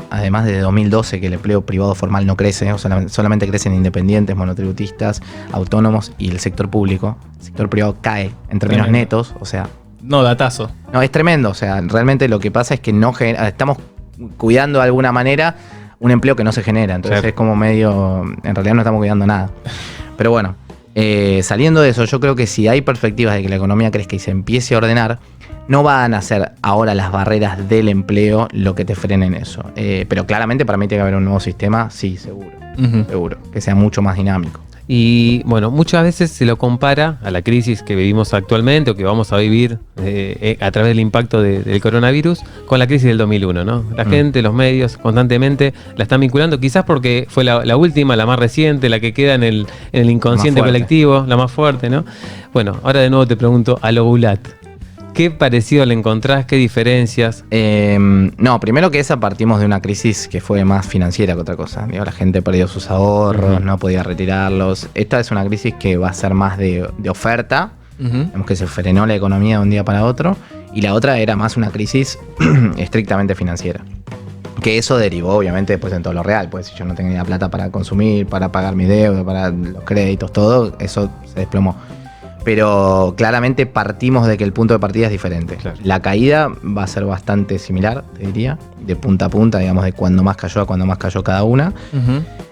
además de 2012 que el empleo privado formal no crece, o sea, solamente crecen independientes, monotributistas, autónomos y el sector público. El sector privado cae en términos netos, o sea... No, datazo. No, es tremendo, o sea, realmente lo que pasa es que estamos cuidando de alguna manera un empleo que no se genera, entonces es como medio... En realidad no estamos cuidando nada. Pero bueno, Saliendo de eso, yo creo que si hay perspectivas de que la economía crezca y se empiece a ordenar, no van a ser ahora las barreras del empleo lo que te frenen eso. Pero claramente para mí tiene que haber un nuevo sistema, sí, seguro. Seguro. Que sea mucho más dinámico. Y bueno, muchas veces se lo compara a la crisis que vivimos actualmente o que vamos a vivir a través del impacto del coronavirus con la crisis del 2001, ¿no? La gente, los medios constantemente la están vinculando, quizás porque fue la última, la más reciente, la que queda en el inconsciente colectivo, la más fuerte, ¿no? Bueno, ahora de nuevo te pregunto a lo Gulat. ¿Qué parecido le encontrás? ¿Qué diferencias? No, primero que esa partimos de una crisis que fue más financiera que otra cosa. Digo, la gente perdió sus ahorros, no podía retirarlos. Esta es una crisis que va a ser más de oferta. Vemos que se frenó la economía de un día para otro. Y la otra era más una crisis estrictamente financiera. Que eso derivó obviamente después en todo lo real. Pues si yo no tenía plata para consumir, para pagar mi deuda, para los créditos, todo, eso se desplomó. Pero claramente partimos de que el punto de partida es diferente. Claro. La caída va a ser bastante similar, te diría, de punta a punta, digamos, de cuando más cayó a cuando más cayó cada una.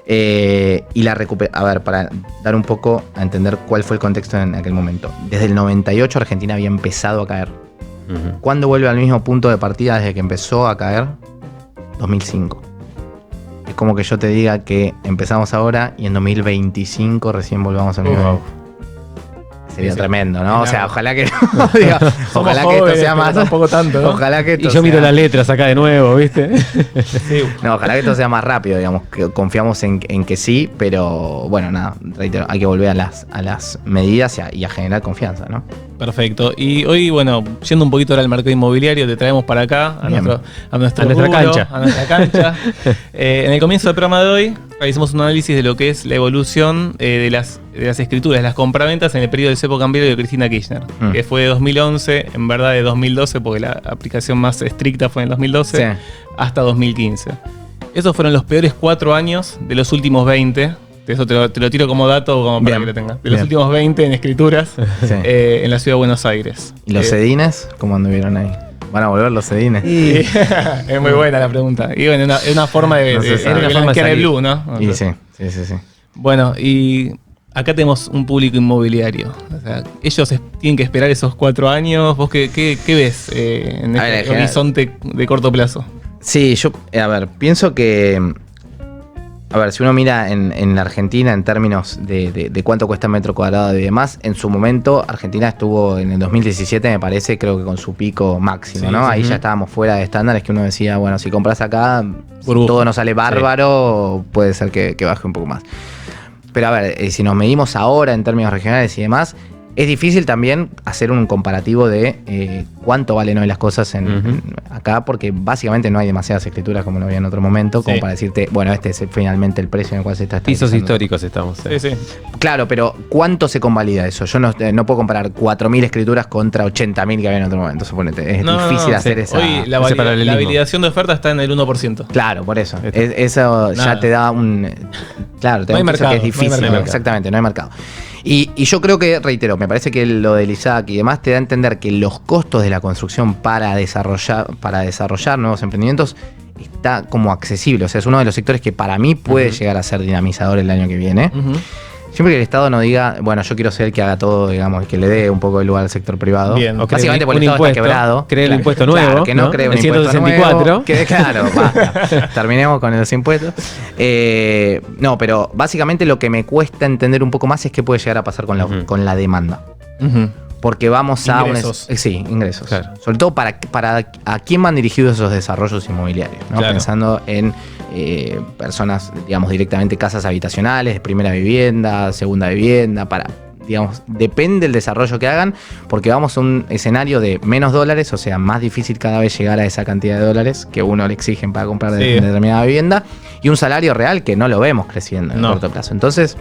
Y la recuperación, a ver, para dar un poco a entender cuál fue el contexto en aquel momento. Desde el 98 Argentina había empezado a caer. ¿Cuándo vuelve al mismo punto de partida desde que empezó a caer? 2005. Es como que yo te diga que empezamos ahora y en 2025 recién volvamos al mismo. Sería tremendo, ¿no? O sea, ojalá que diga, ojalá jóvenes, que esto sea más. Tampoco tanto, ¿no? Ojalá que esto y yo miro las letras acá de nuevo, ¿viste? Sí. No, ojalá que esto sea más rápido, digamos, que confiamos en que sí, pero bueno, nada, reitero, hay que volver a las medidas y a generar confianza, ¿no? Perfecto. Y hoy, bueno, yendo un poquito ahora al mercado inmobiliario, te traemos para acá, a nuestra cancha. En el comienzo del programa de hoy, realizamos un análisis de lo que es la evolución de las escrituras, las compraventas en el periodo del cepo cambiario de Cristina Kirchner, que fue de 2011, en verdad de 2012, porque la aplicación más estricta fue en el 2012, hasta 2015. Esos fueron los peores 4 años de los últimos 20. Eso te lo tiro como dato como para que lo tengas. De los últimos 20 en escrituras en la ciudad de Buenos Aires. ¿Y los cedines? ¿Cómo anduvieron ahí? ¿Van a volver los cedines? Es muy buena la pregunta. Y bueno, es una forma de blanquear el blue, ¿no? Y sí. Bueno, y acá tenemos un público inmobiliario. O sea, ellos tienen que esperar esos 4 años. ¿Vos qué ves en este horizonte de corto plazo? Sí, yo, pienso que... A ver, si uno mira en la Argentina en términos de cuánto cuesta el metro cuadrado y demás, en su momento Argentina estuvo en el 2017, me parece, creo que con su pico máximo, ¿no? Ahí ya estábamos fuera de estándares que uno decía, bueno, si compras acá, si todo nos sale bárbaro, puede ser que baje un poco más. Pero a ver, si nos medimos ahora en términos regionales y demás, es difícil también hacer un comparativo de cuánto valen hoy las cosas acá, porque básicamente no hay demasiadas escrituras como lo había en otro momento, como para decirte, bueno, este es finalmente el precio en el cual se está pisos históricos estamos. Sí. Claro, pero ¿cuánto se convalida eso? Yo no puedo comparar 4.000 escrituras contra 80.000 que había en otro momento, suponete. Es difícil hacer esa... Hoy la validación de oferta está en el 1%. Claro, por eso. Eso ya te da un... Claro, te da un mercado, que es difícil. Exactamente, no hay mercado. Y yo creo que, reitero, me parece que lo del ISAC y demás te da a entender que los costos de la construcción para desarrollar nuevos emprendimientos está como accesible. O sea, es uno de los sectores que para mí puede llegar a ser dinamizador el año que viene. Siempre que el Estado no diga, bueno, yo quiero ser el que haga todo, digamos, que le dé un poco de lugar al sector privado. Bien. Básicamente porque el Estado está quebrado. Cree el impuesto nuevo. Claro, que no cree un el impuesto 164. nuevo. Claro, basta. Terminemos con los impuestos. No, pero básicamente lo que me cuesta entender un poco más es qué puede llegar a pasar con la demanda. Porque vamos a ingresos. Ingresos. Claro. Sobre todo para a quién van dirigidos esos desarrollos inmobiliarios, ¿no? Claro. Pensando en personas, digamos, directamente casas habitacionales, de primera vivienda, segunda vivienda, digamos, depende del desarrollo que hagan, porque vamos a un escenario de menos dólares, o sea, más difícil cada vez llegar a esa cantidad de dólares que uno le exigen para comprar determinada vivienda, y un salario real que no lo vemos creciendo en corto plazo. Entonces,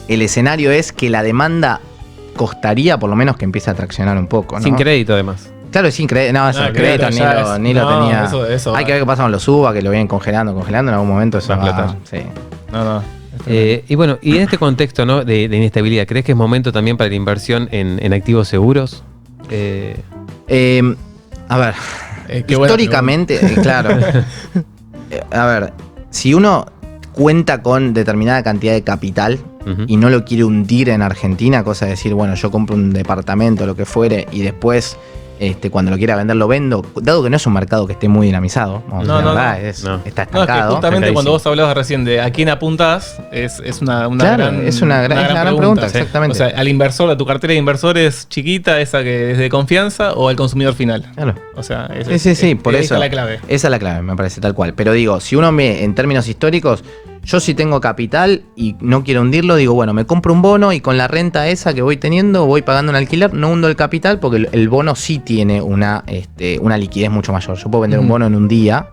el escenario es que la demanda costaría por lo menos que empiece a traccionar un poco, ¿no? Sin crédito, además. Claro, sin crédito. No, sin crédito ni lo tenía. Eso hay que ver qué pasa con los UBA, que lo vienen congelando. En algún momento eso va a explotar. Sí. Y bueno, y en este contexto, ¿no?, de inestabilidad, ¿crees que es momento también para la inversión en activos seguros? A ver, históricamente, claro. A ver, si uno cuenta con determinada cantidad de capital y no lo quiere hundir en Argentina, cosa de decir, bueno, yo compro un departamento, lo que fuere, y después cuando lo quiera vender lo vendo, dado que no es un mercado que esté muy dinamizado, está estancado. No, es que justamente cuando vos hablabas recién de a quién apuntás, es una gran pregunta, exactamente. O sea, al inversor, a tu cartera de inversores chiquita, esa que es de confianza, o al consumidor final. Claro. O sea, por eso. Esa es la clave. Esa es la clave, me parece, tal cual. Pero digo, si uno en términos históricos, yo si tengo capital y no quiero hundirlo, digo, bueno, me compro un bono y con la renta esa que voy teniendo, voy pagando un alquiler, no hundo el capital porque el bono sí tiene una liquidez mucho mayor. Yo puedo vender un bono en un día,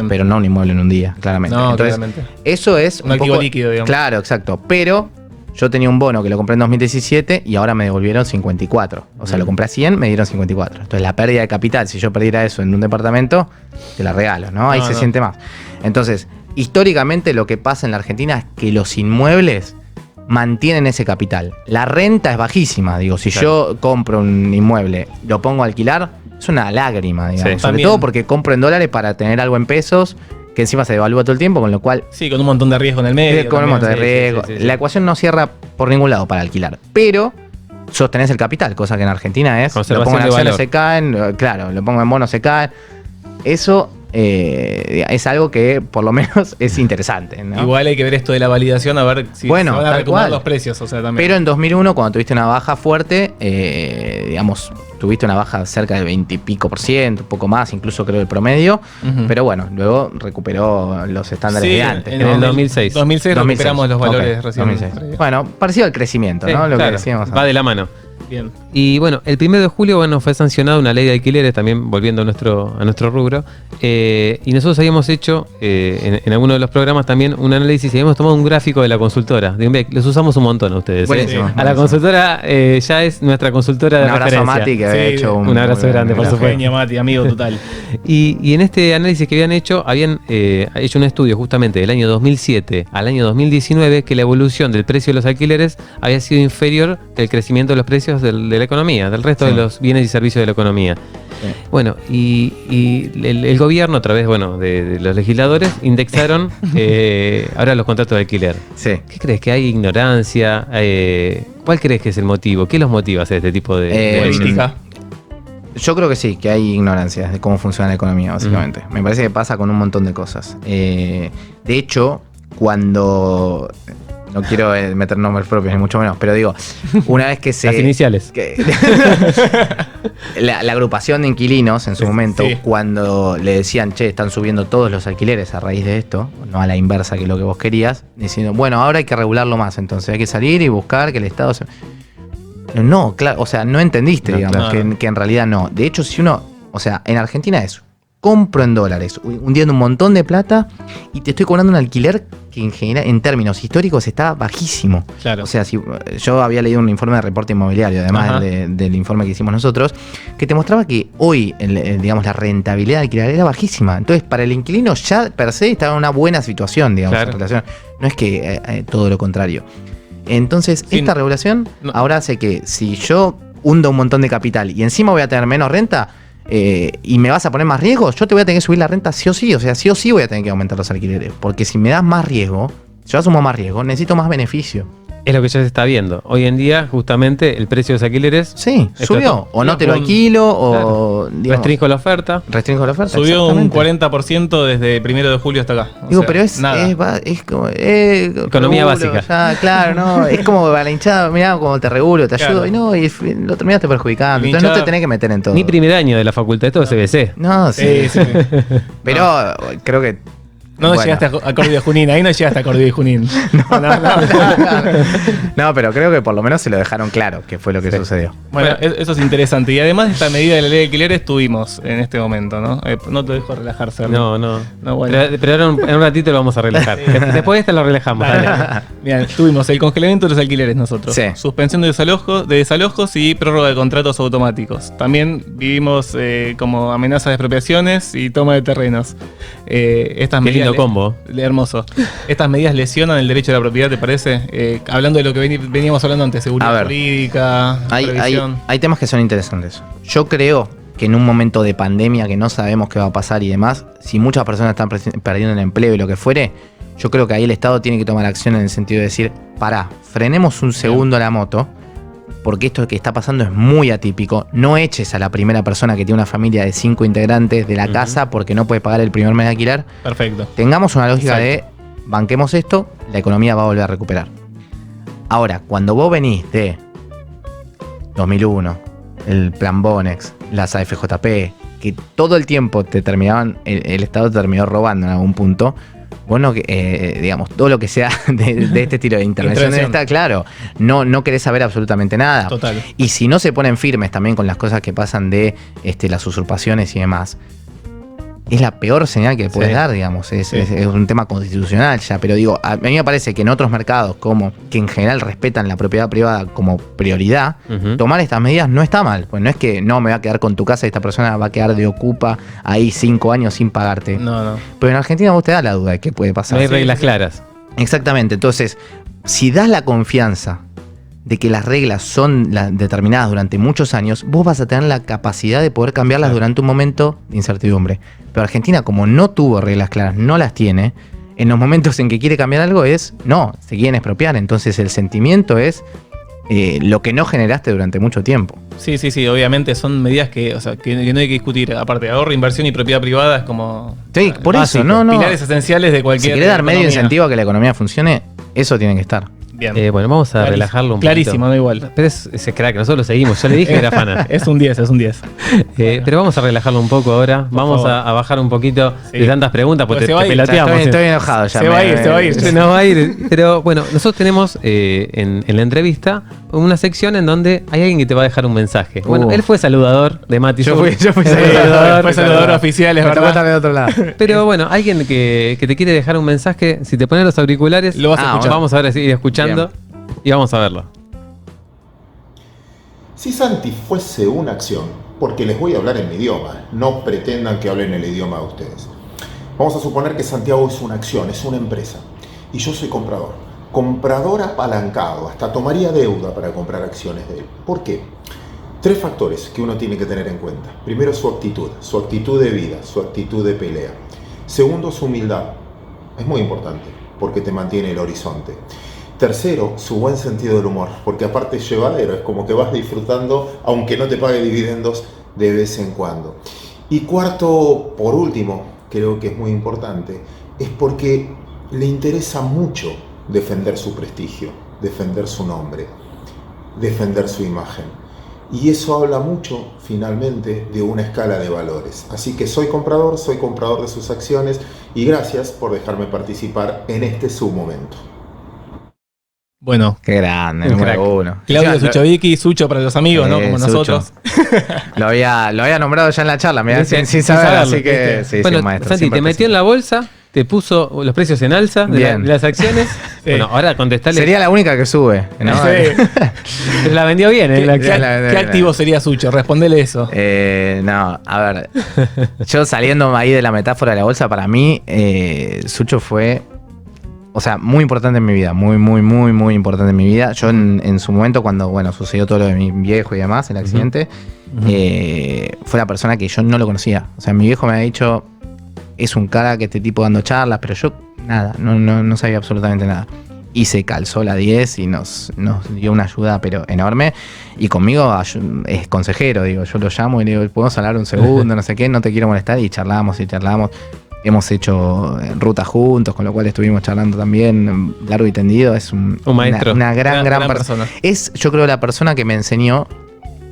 pero no un inmueble en un día, claramente. No, entonces, claramente. Eso es un activo líquido, digamos. Claro, exacto. Pero yo tenía un bono que lo compré en 2017 y ahora me devolvieron 54. O sea, lo compré a 100, me dieron 54. Entonces, la pérdida de capital, si yo perdiera eso en un departamento, te la regalo, ¿no? Ahí se siente más. Entonces, históricamente lo que pasa en la Argentina es que los inmuebles mantienen ese capital. La renta es bajísima, digo, si yo compro un inmueble, lo pongo a alquilar, es una lágrima, digamos. Sobre todo porque compro en dólares para tener algo en pesos, que encima se devalúa todo el tiempo, con lo cual... Sí, con un montón de riesgo en el medio. Con un montón de riesgo. La ecuación no cierra por ningún lado para alquilar, pero sostenés el capital, cosa que en Argentina es... Lo pongo en acciones, se caen, claro, lo pongo en bonos, se caen. Eso... es algo que por lo menos es interesante, ¿no? Igual hay que ver esto de la validación, a ver si se van a recuperar los precios. O sea, también. Pero en 2001, cuando tuviste una baja fuerte, digamos, tuviste una baja cerca de 20 y pico %, un poco más, incluso creo el promedio. Pero bueno, luego recuperó los estándares de antes. En el 2006. 2006 recuperamos los valores recién. 2006. Bueno, parecido al crecimiento, ¿no? Lo que decíamos. Va de la mano. Bien. Y bueno, el 1 de julio fue sancionada una ley de alquileres, también volviendo a nuestro rubro. Y nosotros habíamos hecho en alguno de los programas también un análisis y habíamos tomado un gráfico de la consultora. De Inbec. Los usamos un montón a ustedes. Buenísimo. A la consultora ya es nuestra consultora de referencia. Un abrazo a Mati, que había hecho un abrazo grande, por supuesto. Genia, Mati, amigo total. Y en este análisis que habían hecho hecho un estudio justamente del año 2007 al año 2019 que la evolución del precio de los alquileres había sido inferior al crecimiento de los precios de la economía, del resto de los bienes y servicios de la economía. Bueno, y el gobierno, a través de los legisladores, indexaron ahora los contratos de alquiler. ¿Qué crees? ¿Que hay ignorancia? ¿Cuál crees que es el motivo? ¿Qué los motiva a hacer este tipo de política? Yo creo que sí, que hay ignorancia de cómo funciona la economía, básicamente. Me parece que pasa con un montón de cosas. De hecho, cuando... No quiero meter nombres propios, ni mucho menos, pero digo, una vez que se... Las iniciales. La agrupación de inquilinos, en su momento, cuando le decían, che, están subiendo todos los alquileres a raíz de esto, no a la inversa que lo que vos querías, diciendo, bueno, ahora hay que regularlo más, entonces hay que salir y buscar que el Estado... No, claro, o sea, no entendiste, digamos, que en realidad no. De hecho, si uno... O sea, en Argentina es... Compro en dólares, hundiendo un montón de plata y te estoy cobrando un alquiler que en general, en términos históricos, está bajísimo. Claro. O sea, si yo había leído un informe de reporte inmobiliario, además del informe que hicimos nosotros, que te mostraba que hoy, digamos, la rentabilidad de alquiler era bajísima. Entonces, para el inquilino ya per se estaba en una buena situación, digamos, en relación. No es que todo lo contrario. Entonces, esta regulación ahora hace que si yo hundo un montón de capital y encima voy a tener menos renta, y me vas a poner más riesgo, yo te voy a tener que subir la renta sí o sí. O sea, sí o sí voy a tener que aumentar los alquileres. Porque si me das más riesgo, yo asumo más riesgo, necesito más beneficio. Es lo que ya se está viendo. Hoy en día, justamente, el precio de los alquileres... Sí, subió. O no te lo alquilo, o... Digamos, restringo la oferta. Subió un 40% desde el 1 de julio hasta acá. Pero es como... economía básica. Ya, claro, ¿no? Es como a la hinchada, mirá como te regulo, te ayudo, y lo terminaste perjudicando. Entonces no te tenés que meter en todo. Ni primer año de la facultad, esto es CBC. No, sí. Pero creo que... No llegaste a Córdoba y Junín, ahí no llegaste a Córdoba y Junín. No, pero creo que por lo menos se lo dejaron claro, que fue lo que sucedió. Bueno, eso es interesante. Y además de esta medida de la ley de alquileres tuvimos en este momento, ¿no? No te dejo relajarse. No, bueno. Pero ahora en un ratito lo vamos a relajar. Después de esta lo relajamos. Bien, tuvimos el congelamiento de los alquileres nosotros. Suspensión de desalojos y prórroga de contratos automáticos. También vivimos como amenaza de expropiaciones y toma de terrenos. Estas medidas combo. Hermoso. ¿Estas medidas lesionan el derecho de la propiedad, te parece? Hablando de lo que veníamos hablando antes, seguridad jurídica, previsión. Hay temas que son interesantes. Yo creo que en un momento de pandemia que no sabemos qué va a pasar y demás, si muchas personas están perdiendo el empleo y lo que fuere, yo creo que ahí el Estado tiene que tomar acción en el sentido de decir, pará, frenemos un segundo la moto, porque esto que está pasando es muy atípico. No eches a la primera persona que tiene una familia de 5 integrantes de la casa porque no puede pagar el primer mes de alquiler. Perfecto. Tengamos una lógica de banquemos esto, la economía va a volver a recuperar. Ahora, cuando vos venís de 2001, el plan Bonex, las AFJP, que todo el tiempo te terminaban, el Estado te terminó robando en algún punto. Bueno, digamos, todo lo que sea de este estilo de intervención está claro, no querés saber absolutamente nada. Total. Y si no se ponen firmes también con las cosas que pasan de las usurpaciones y demás, es la peor señal que puedes dar, digamos. Es un tema constitucional ya, pero digo, a mí me parece que en otros mercados, como que en general respetan la propiedad privada como prioridad, tomar estas medidas no está mal. Pues no es que no me va a quedar con tu casa y esta persona va a quedar de ocupa ahí 5 años sin pagarte. No. Pero en Argentina vos te da la duda de qué puede pasar. No hay reglas claras. Exactamente. Entonces, si das la confianza de que las reglas son determinadas durante muchos años, vos vas a tener la capacidad de poder cambiarlas durante un momento de incertidumbre. Pero Argentina, como no tuvo reglas claras, no las tiene, en los momentos en que quiere cambiar algo se quieren expropiar. Entonces el sentimiento es lo que no generaste durante mucho tiempo. Sí, obviamente son medidas que no hay que discutir. Aparte, ahorro, inversión y propiedad privada es como... Sí, por básico, eso, pilares esenciales de cualquier... Si querés dar medio incentivo a que la economía funcione, eso tiene que estar. Bien. Bueno, vamos a relajarlo un poquito. Clarísimo, da igual. Pero es crack, nosotros lo seguimos. Yo le dije que era fan. Es un 10. Pero vamos a relajarlo un poco ahora. Vamos a bajar un poquito de tantas preguntas, porque te peloteamos. Estoy enojado ya. Se va a ir. Se nos va a ir. Pero bueno, nosotros tenemos en la entrevista una sección en donde hay alguien que te va a dejar un mensaje. Bueno, él fue saludador de Mati. Yo fui saludador. Fue saludador oficial, es verdad. De otro lado. Pero bueno, alguien que te quiere dejar un mensaje, si te pones los auriculares, lo vas a escuchar. Vamos a ver, seguir escuchando. Bien. Y vamos a verlo. Si Santi fuese una acción, porque les voy a hablar en mi idioma, no pretendan que hablen el idioma de ustedes. Vamos a suponer que Santiago es una acción, es una empresa, y yo soy comprador apalancado, hasta tomaría deuda para comprar acciones de él. ¿Por qué? 3 factores que uno tiene que tener en cuenta. Primero, su actitud de vida, su actitud de pelea. Segundo, su humildad. Es muy importante, porque te mantiene el horizonte. Tercero, su buen sentido del humor, porque aparte es llevadero, es como que vas disfrutando, aunque no te pague dividendos de vez en cuando. Y cuarto, por último, creo que es muy importante, es porque le interesa mucho defender su prestigio, defender su nombre, defender su imagen. Y eso habla mucho, finalmente, de una escala de valores. Así que soy comprador de sus acciones, y gracias por dejarme participar en este su momento. Bueno, qué grande, número 1. Claudio Suchovicki, Sucho para los amigos, ¿no? Como nosotros. Lo había nombrado ya en la charla, sin saber, así que sí, bueno, maestro. Santi, te metió en la bolsa, te puso los precios en alza de las acciones. Sí. Bueno, ahora contestale. Sería la única que sube, ¿no? Sí. La vendió bien, ¿eh? ¿Qué activo sería Sucho? Respondele eso. No, a ver. Yo saliendo ahí de la metáfora de la bolsa, para mí, Sucho fue... O sea, muy importante en mi vida, muy importante en mi vida. Yo en su momento, cuando sucedió todo lo de mi viejo y demás, el accidente, fue la persona que yo no lo conocía. O sea, mi viejo me había dicho, es un cara que este tipo dando charlas, pero yo nada, no sabía absolutamente nada. Y se calzó la 10 y nos dio una ayuda pero enorme. Y conmigo es consejero, digo, yo lo llamo y le digo, ¿podemos hablar un segundo? No sé qué, no te quiero molestar. Y charlamos. Hemos hecho rutas juntos, con lo cual estuvimos charlando también largo y tendido. Es un maestro. Una gran persona. Es, yo creo, la persona que me enseñó.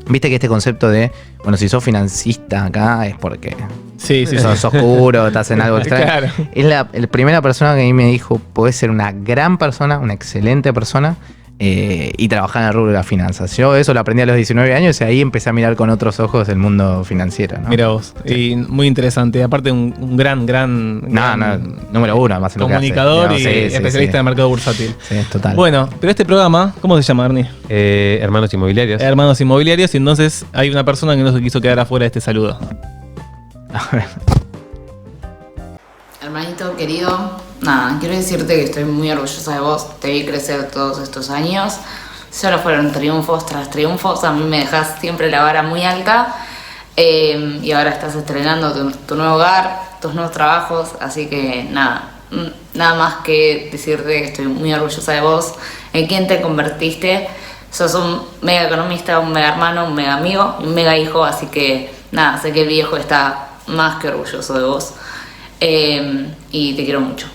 Viste que este concepto de, si sos financista acá es porque sos oscuro, estás en algo extraño. Claro. Es la primera persona que a mí me dijo, podés ser una gran persona, una excelente persona, y trabajar en el rubro de las finanzas. Yo eso lo aprendí a los 19 años y ahí empecé a mirar con otros ojos el mundo financiero, ¿no? Mira vos, sí. Y muy interesante. Aparte un gran número 1 además en comunicador lo que hace. Y especialista en el mercado bursátil. Sí, total. Bueno, pero este programa, ¿cómo se llama, Ernie? Hermanos Inmobiliarios. Hermanos Inmobiliarios, y entonces hay una persona que no se quiso quedar afuera de este saludo. A ver. Hermanito querido, nada, quiero decirte que estoy muy orgullosa de vos, te vi crecer todos estos años, solo fueron triunfos tras triunfos, a mí me dejás siempre la vara muy alta Y ahora estás estrenando tu nuevo hogar, tus nuevos trabajos, así que nada más que decirte que estoy muy orgullosa de vos, en quién te convertiste. Sos un mega economista, un mega hermano, un mega amigo y un mega hijo, así que nada, sé que el viejo está más que orgulloso de vos, y te quiero mucho.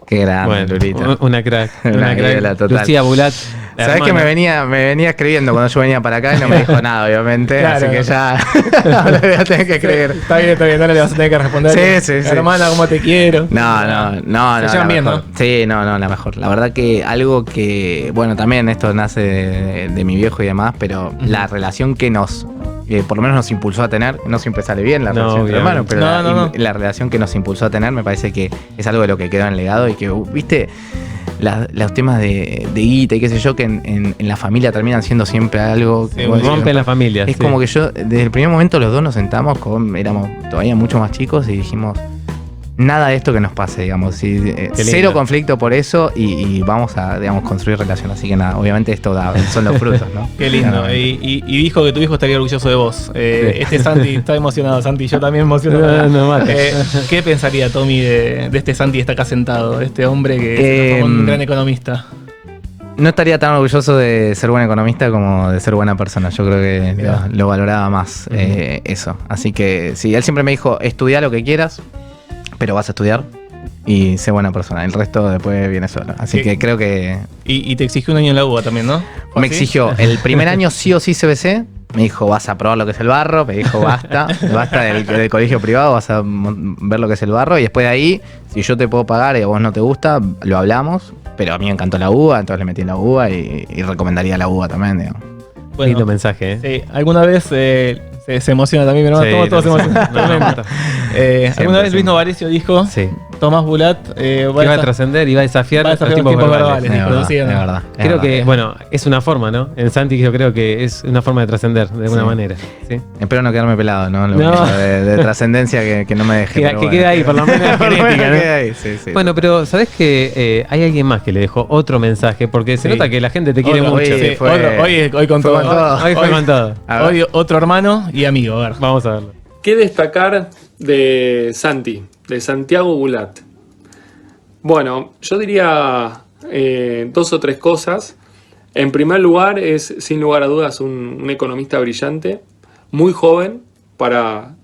Qué grande, Lurita. Una crack. Una crack total. Lucía Bulat. Sabés que me venía escribiendo cuando yo venía para acá y no me dijo nada, obviamente. Claro. Así que ya no le voy a tener que creer. Está bien, no le vas a tener que responder. Sí. Hermana, ¿cómo te quiero? No. Se llevan bien, ¿no? Sí, no, la mejor. La verdad que algo que, bueno, también esto nace de mi viejo y demás, pero la relación que por lo menos nos impulsó a tener, no siempre sale bien la relación entre hermanos, pero la relación que nos impulsó a tener me parece que es algo de lo que quedó en legado y que, viste, los temas de guita y qué sé yo, que en la familia terminan siendo siempre algo que rompen la familia. Es como que yo, desde el primer momento los dos nos sentamos, éramos todavía mucho más chicos y dijimos, nada de esto que nos pase, digamos, cero conflicto por eso y vamos a, digamos, construir relación. Así que nada, obviamente esto son los frutos, ¿no? Qué lindo. Y dijo que tu hijo estaría orgulloso de vos. Santi está emocionado, Santi, yo también emocionado. ¿Qué pensaría Tommy de este Santi que está acá sentado, de este hombre que es un gran economista? No estaría tan orgulloso de ser buen economista como de ser buena persona. Yo creo que lo valoraba más eso. Así que sí, él siempre me dijo, estudia lo que quieras, pero vas a estudiar y sé buena persona. El resto después viene solo. Así que creo que... Y te exigió un año en la UBA también, ¿no? Me exigió el primer año sí o sí CBC. Me dijo, vas a probar lo que es el barro. Me dijo, basta del colegio privado, vas a ver lo que es el barro. Y después de ahí, si yo te puedo pagar y a vos no te gusta, lo hablamos. Pero a mí me encantó la UBA, entonces le metí en la UBA y recomendaría la UBA también, digamos. Bueno, lindo mensaje, Sí, alguna vez se emociona también, mi hermano. Todos se emocionan. Alguna vez Luis Novarecio dijo, Tomás Bulat iba a trascender, iba a desafiar los tiempos verbales. Es verdad. Creo que, bueno, es una forma, ¿no? En Santi yo creo que es una forma de trascender de alguna manera. ¿Sí? Espero no quedarme pelado, ¿no? De trascendencia que no me deje. Que quede ahí, por lo menos genética, ¿no? Sí. Bueno, pero ¿sabés que hay alguien más que le dejó otro mensaje? Porque se nota que la gente te quiere mucho. Hoy con todo. Hoy fue con todo. Hoy otro hermano y amigo. A ver. Vamos a verlo. ¿Qué destacar de Santi, de Santiago Bulat? Bueno, yo diría 2 o 3 cosas. En primer lugar, es sin lugar a dudas un economista brillante, muy joven para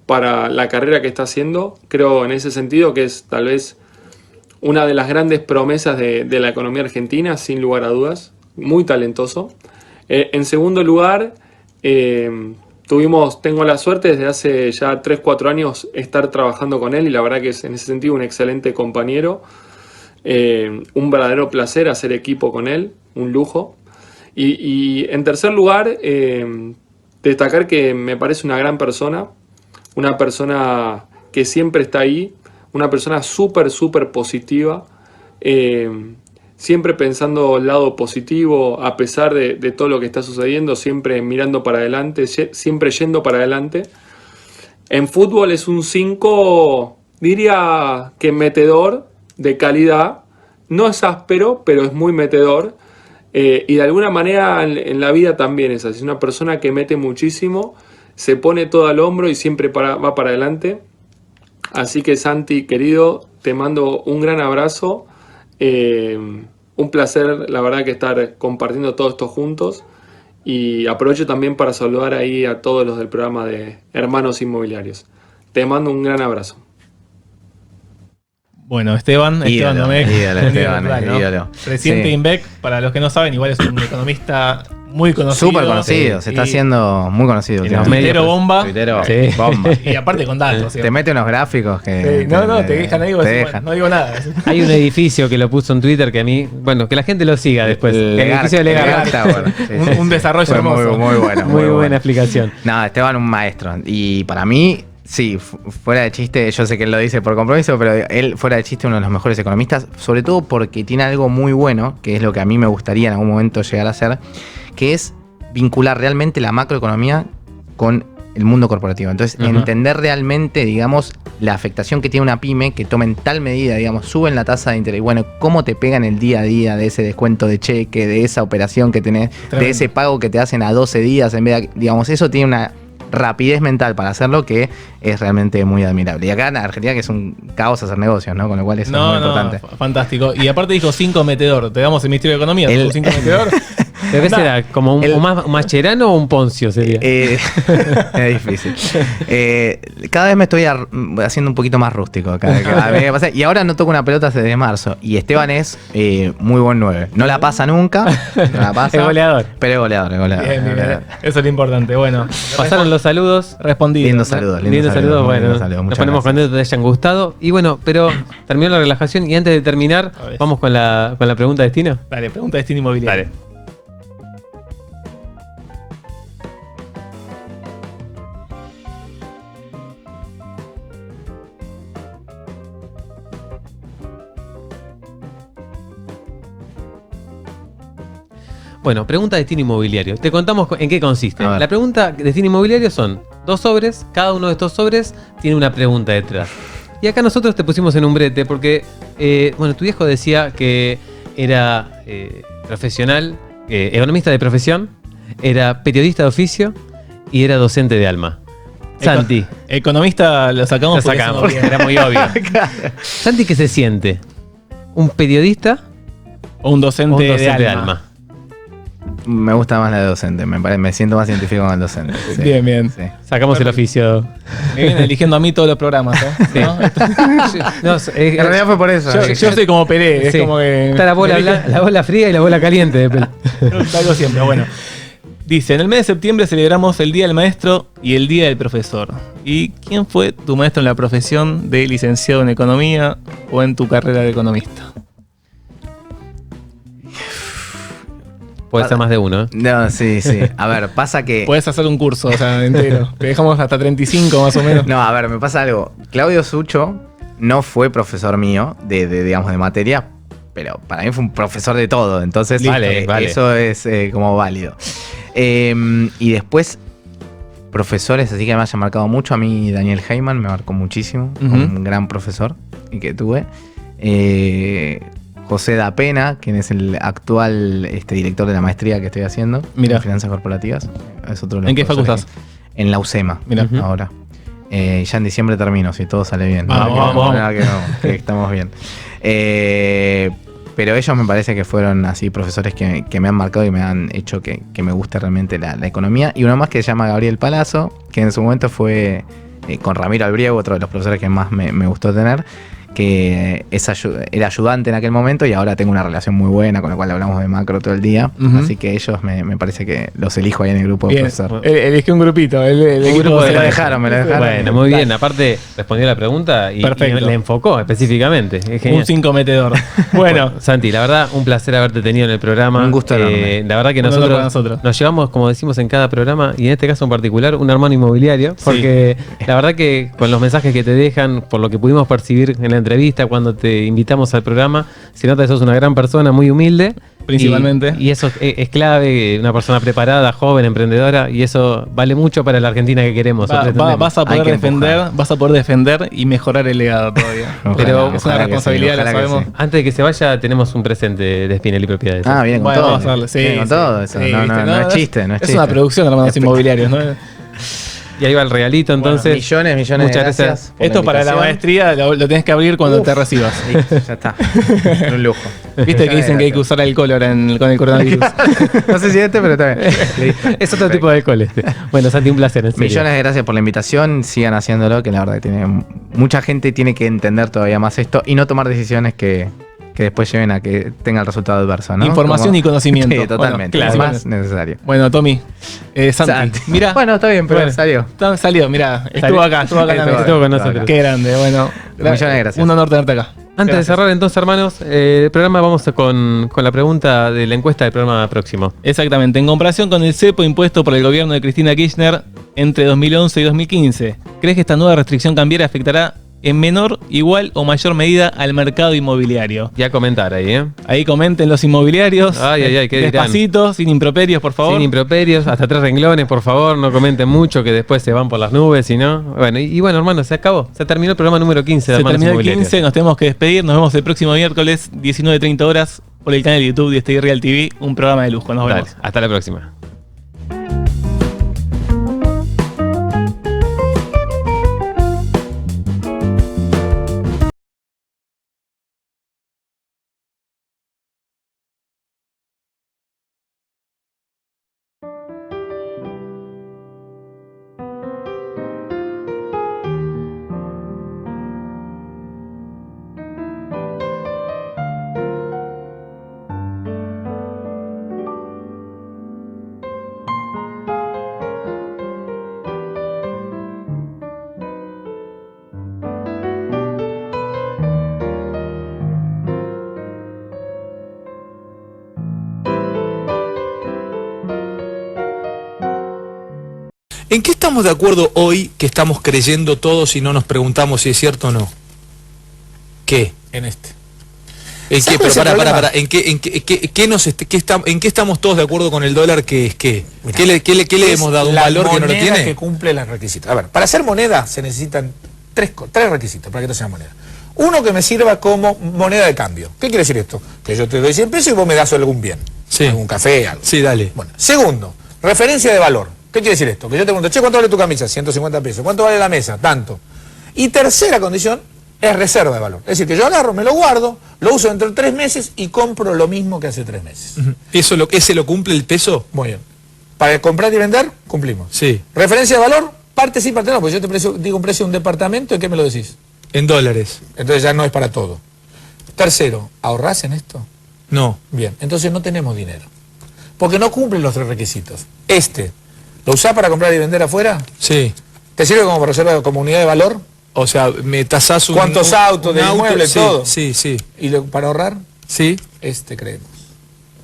la carrera que está haciendo. Creo en ese sentido que es tal vez una de las grandes promesas de la economía argentina, sin lugar a dudas, muy talentoso. En segundo lugar, tengo la suerte desde hace ya 3-4 años estar trabajando con él y la verdad que es en ese sentido un excelente compañero, un verdadero placer hacer equipo con él, un lujo. Y en tercer lugar, destacar que me parece una gran persona, una persona que siempre está ahí, una persona súper positiva, siempre pensando el lado positivo a pesar de todo lo que está sucediendo, siempre mirando para adelante, siempre yendo para adelante. En fútbol es un 5, diría que metedor, de calidad. No es áspero, pero es muy metedor. Y de alguna manera en la vida también es así. Es una persona que mete muchísimo, se pone todo al hombro y siempre va para adelante. Así que Santi, querido, te mando un gran abrazo. Un placer, la verdad, que estar compartiendo todo esto juntos. Y aprovecho también para saludar ahí a todos los del programa de Hermanos Inmobiliarios. Te mando un gran abrazo. Bueno, Esteban Domecq, ídolo. presidente de INVEC, para los que no saben, igual es un economista muy conocido. Súper conocido, se está haciendo muy conocido. Tuitero bomba. Bomba. Y aparte con datos. Te mete unos gráficos que... te dejan ahí, no digo nada. Hay un edificio que lo puso en Twitter que a mí, bueno, que la gente lo siga después. El edificio de Legar. Un desarrollo hermoso. Muy bueno. Muy buena explicación. No, Esteban un maestro. Y para mí... Sí, fuera de chiste, yo sé que él lo dice por compromiso, pero él, fuera de chiste, uno de los mejores economistas, sobre todo porque tiene algo muy bueno, que es lo que a mí me gustaría en algún momento llegar a hacer, que es vincular realmente la macroeconomía con el mundo corporativo. Entonces, entender realmente, digamos, la afectación que tiene una pyme, que tomen tal medida, digamos, suben la tasa de interés. Bueno, cómo te pegan el día a día de ese descuento de cheque, de esa operación que tenés, de ese pago que te hacen a 12 días, en vez de, digamos, eso tiene una rapidez mental para hacerlo que es realmente muy admirable. Y acá en Argentina, que es un caos hacer negocios, ¿no? Con lo cual eso es muy importante. Fantástico. Y aparte dijo 5 metedor. Te damos el Ministerio de Economía, 5 metedor. ¿Pero qué será? ¿Como un Mascherano o un Poncio sería? Es difícil. Cada vez me estoy haciendo un poquito más rústico. Y ahora no toco una pelota desde marzo. Y Esteban es muy buen 9. No la pasa nunca. No la pasa. Es goleador. Pero es goleador. Bien. Eso es lo importante. Bueno. Pasaron los saludos. Respondidos. Lindos saludos. Bueno, nos ponemos contentos que te hayan gustado. Y bueno, pero terminó la relajación. Y antes de terminar, vamos con la pregunta de destino. Dale, pregunta de destino inmobiliario. Dale. Bueno, pregunta de destino inmobiliario. Te contamos en qué consiste. La pregunta de destino inmobiliario son 2 sobres. Cada uno de estos sobres tiene una pregunta detrás. Y acá nosotros te pusimos en un brete porque, tu viejo decía que era profesional, economista de profesión, era periodista de oficio y era docente de alma. Santi. Economista lo sacamos. Era muy obvio. Santi, ¿qué se siente? ¿Un periodista o un docente, de alma? Me gusta más la de docente, me siento más científico con el docente. Sí. Bien. Sí. Sacamos el oficio. Me vienen eligiendo a mí todos los programas, ¿eh? Sí. En realidad fue por eso. Yo soy como Pelé, es como que... Está la bola fría y la bola caliente. Algo siempre, bueno. Dice, en el mes de septiembre celebramos el Día del Maestro y el Día del Profesor. ¿Y quién fue tu maestro en la profesión de licenciado en Economía o en tu carrera de economista? Puede ser más de uno. No, sí. A ver, pasa que... Puedes hacer un curso, entero. Te dejamos hasta 35 más o menos. No, a ver, me pasa algo. Claudio Sucho no fue profesor mío de materia, pero para mí fue un profesor de todo. Entonces, vale. Eso es como válido. Y después, profesores así que me hayan marcado mucho. A mí Daniel Heyman me marcó muchísimo. Un gran profesor que tuve. José Da Pena, quien es el actual director de la maestría que estoy haciendo en finanzas corporativas. Es otro de los ¿En qué facultad? En la UCEMA, ahora. Ya en diciembre termino, si todo sale bien. Vamos. Que estamos bien. Pero ellos me parece que fueron así profesores que me han marcado y me han hecho que me guste realmente la economía. Y uno más que se llama Gabriel Palazzo, que en su momento fue con Ramiro Albriego, otro de los profesores que más me gustó tener, que era ayudante en aquel momento y ahora tengo una relación muy buena, con la cual hablamos de macro todo el día. Así que ellos me parece que los elijo ahí en el grupo de profesor. Elegí un grupito. Me lo dejaron. Bueno, muy bien. Aparte, respondió la pregunta y le enfocó específicamente. Un 5 metedor. Bueno, Santi, la verdad, un placer haberte tenido en el programa. Un gusto enorme. La verdad que nosotros nos llevamos, como decimos en cada programa, y en este caso en particular, un hermano inmobiliario, porque la verdad que con los mensajes que te dejan, por lo que pudimos percibir en la entrevista cuando te invitamos al programa, se nota que sos una gran persona, muy humilde. Principalmente. Y eso es clave, una persona preparada, joven, emprendedora, y eso vale mucho para la Argentina que queremos. Vas a poder defender y mejorar el legado todavía. Pero es una responsabilidad, lo sabemos. Antes de que se vaya, tenemos un presente de Spinelli Propiedades. Bien, con todo. Vamos a darle. Bien, con todo eso. No es chiste, no es chiste. Es una producción de hermanos inmobiliarios, ¿no? Y ahí va el regalito, entonces. Millones muchas gracias. Esto para la maestría lo tenés que abrir cuando te recibas. Listo, ya está. Un lujo. Viste que dicen que hay que usar alcohol ahora con el coronavirus. No sé si pero está bien. Es otro tipo de alcohol Bueno, Santi, un placer. Millones de gracias por la invitación. Sigan haciéndolo, que la verdad que mucha gente tiene que entender todavía más esto y no tomar decisiones que después lleven a que tenga el resultado adverso, ¿no? Información y conocimiento. Sí, totalmente. Bueno, es más necesario. Bueno, Tommy. Santi. Mira. Bueno, está bien, pero salió. Salió, mira. Estuvo acá estuvo con nosotros. Qué grande, bueno. Millones de gracias. Un honor tenerte acá. Antes de cerrar entonces, hermanos, el programa, vamos con la pregunta de la encuesta del programa próximo. Exactamente. En comparación con el cepo impuesto por el gobierno de Cristina Kirchner entre 2011 y 2015, ¿crees que esta nueva restricción cambiaria afectará en menor, igual o mayor medida al mercado inmobiliario. Ya comentar ahí, ¿eh? Ahí comenten los inmobiliarios. Ay, ¿qué dirán? Despacito, sin improperios, por favor. Sin improperios, hasta 3 renglones, por favor. No comenten mucho que después se van por las nubes, si no. Bueno, y bueno, hermano, se acabó. Se terminó el programa número 15 de Se terminó el 15, nos tenemos que despedir. Nos vemos el próximo miércoles, 19:30 horas, por el canal de YouTube de Stay Real TV. Un programa de lujo. Nos vemos. Hasta la próxima. ¿En qué estamos de acuerdo hoy que estamos creyendo todos y no nos preguntamos si es cierto o no? ¿Qué? En este. ¿En qué? Pero para. ¿En qué estamos todos de acuerdo con el dólar que es qué? ¿Qué le hemos dado? ¿Un valor que no lo tiene? Que cumple los requisitos. A ver, para hacer moneda se necesitan tres requisitos para que esto sea moneda. Uno, que me sirva como moneda de cambio. ¿Qué quiere decir esto? Que yo te doy 100 pesos y vos me das algún bien. Sí. Algún café, algo. Sí, dale. Bueno, segundo, referencia de valor. ¿Qué quiere decir esto? Que yo te pregunto, che, ¿cuánto vale tu camisa? 150 pesos. ¿Cuánto vale la mesa? Tanto. Y tercera condición es reserva de valor. Es decir, que yo agarro, me lo guardo, lo uso dentro de 3 meses y compro lo mismo que hace 3 meses. ¿Ese lo cumple el peso? Muy bien. Para comprar y vender, cumplimos. Sí. Referencia de valor, parte sí, parte no, porque yo te digo un precio de un departamento, ¿y qué me lo decís? En dólares. Entonces ya no es para todo. Tercero, ¿ahorrás en esto? No. Bien, entonces no tenemos dinero. Porque no cumplen los 3 requisitos. ¿Lo usás para comprar y vender afuera? Sí. ¿Te sirve como reserva, como unidad de valor? O sea, me tasás ¿Cuántos autos, de inmuebles, sí, todo? Sí. ¿Y para ahorrar? Sí. Creemos.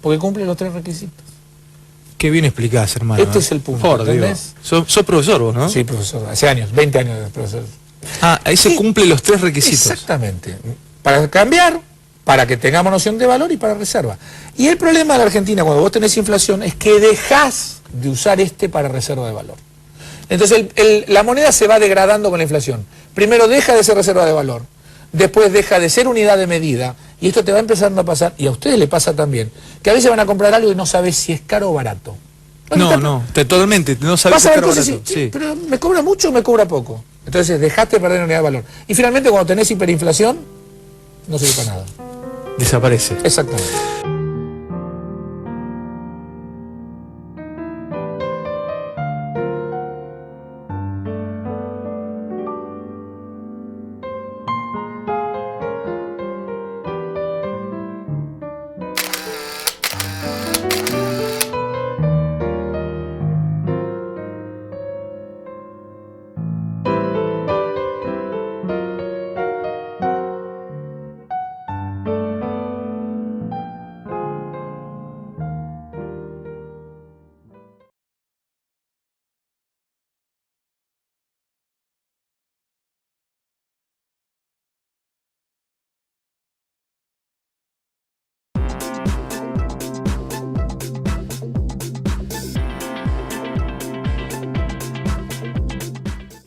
Porque cumple los 3 requisitos. Qué bien explicás, hermano. Este es el punto, ¿entendés? Sos profesor vos, ¿no? Sí, profesor. Hace años, 20 años de profesor. Ahí se cumple los 3 requisitos. Exactamente. Para cambiar, para que tengamos noción de valor y para reserva. Y el problema de la Argentina cuando vos tenés inflación es que dejás de usar para reserva de valor. Entonces la moneda se va degradando con la inflación. Primero deja de ser reserva de valor, después deja de ser unidad de medida, y esto te va empezando a pasar, y a ustedes le pasa también, que a veces van a comprar algo y no sabes si es caro o barato. Totalmente, no sabes si es caro o barato. Sí, pero ¿me cobra mucho o me cobra poco? Entonces dejaste de perder unidad de valor. Y finalmente cuando tenés hiperinflación, no sirve para nada. Desaparece. Exactamente.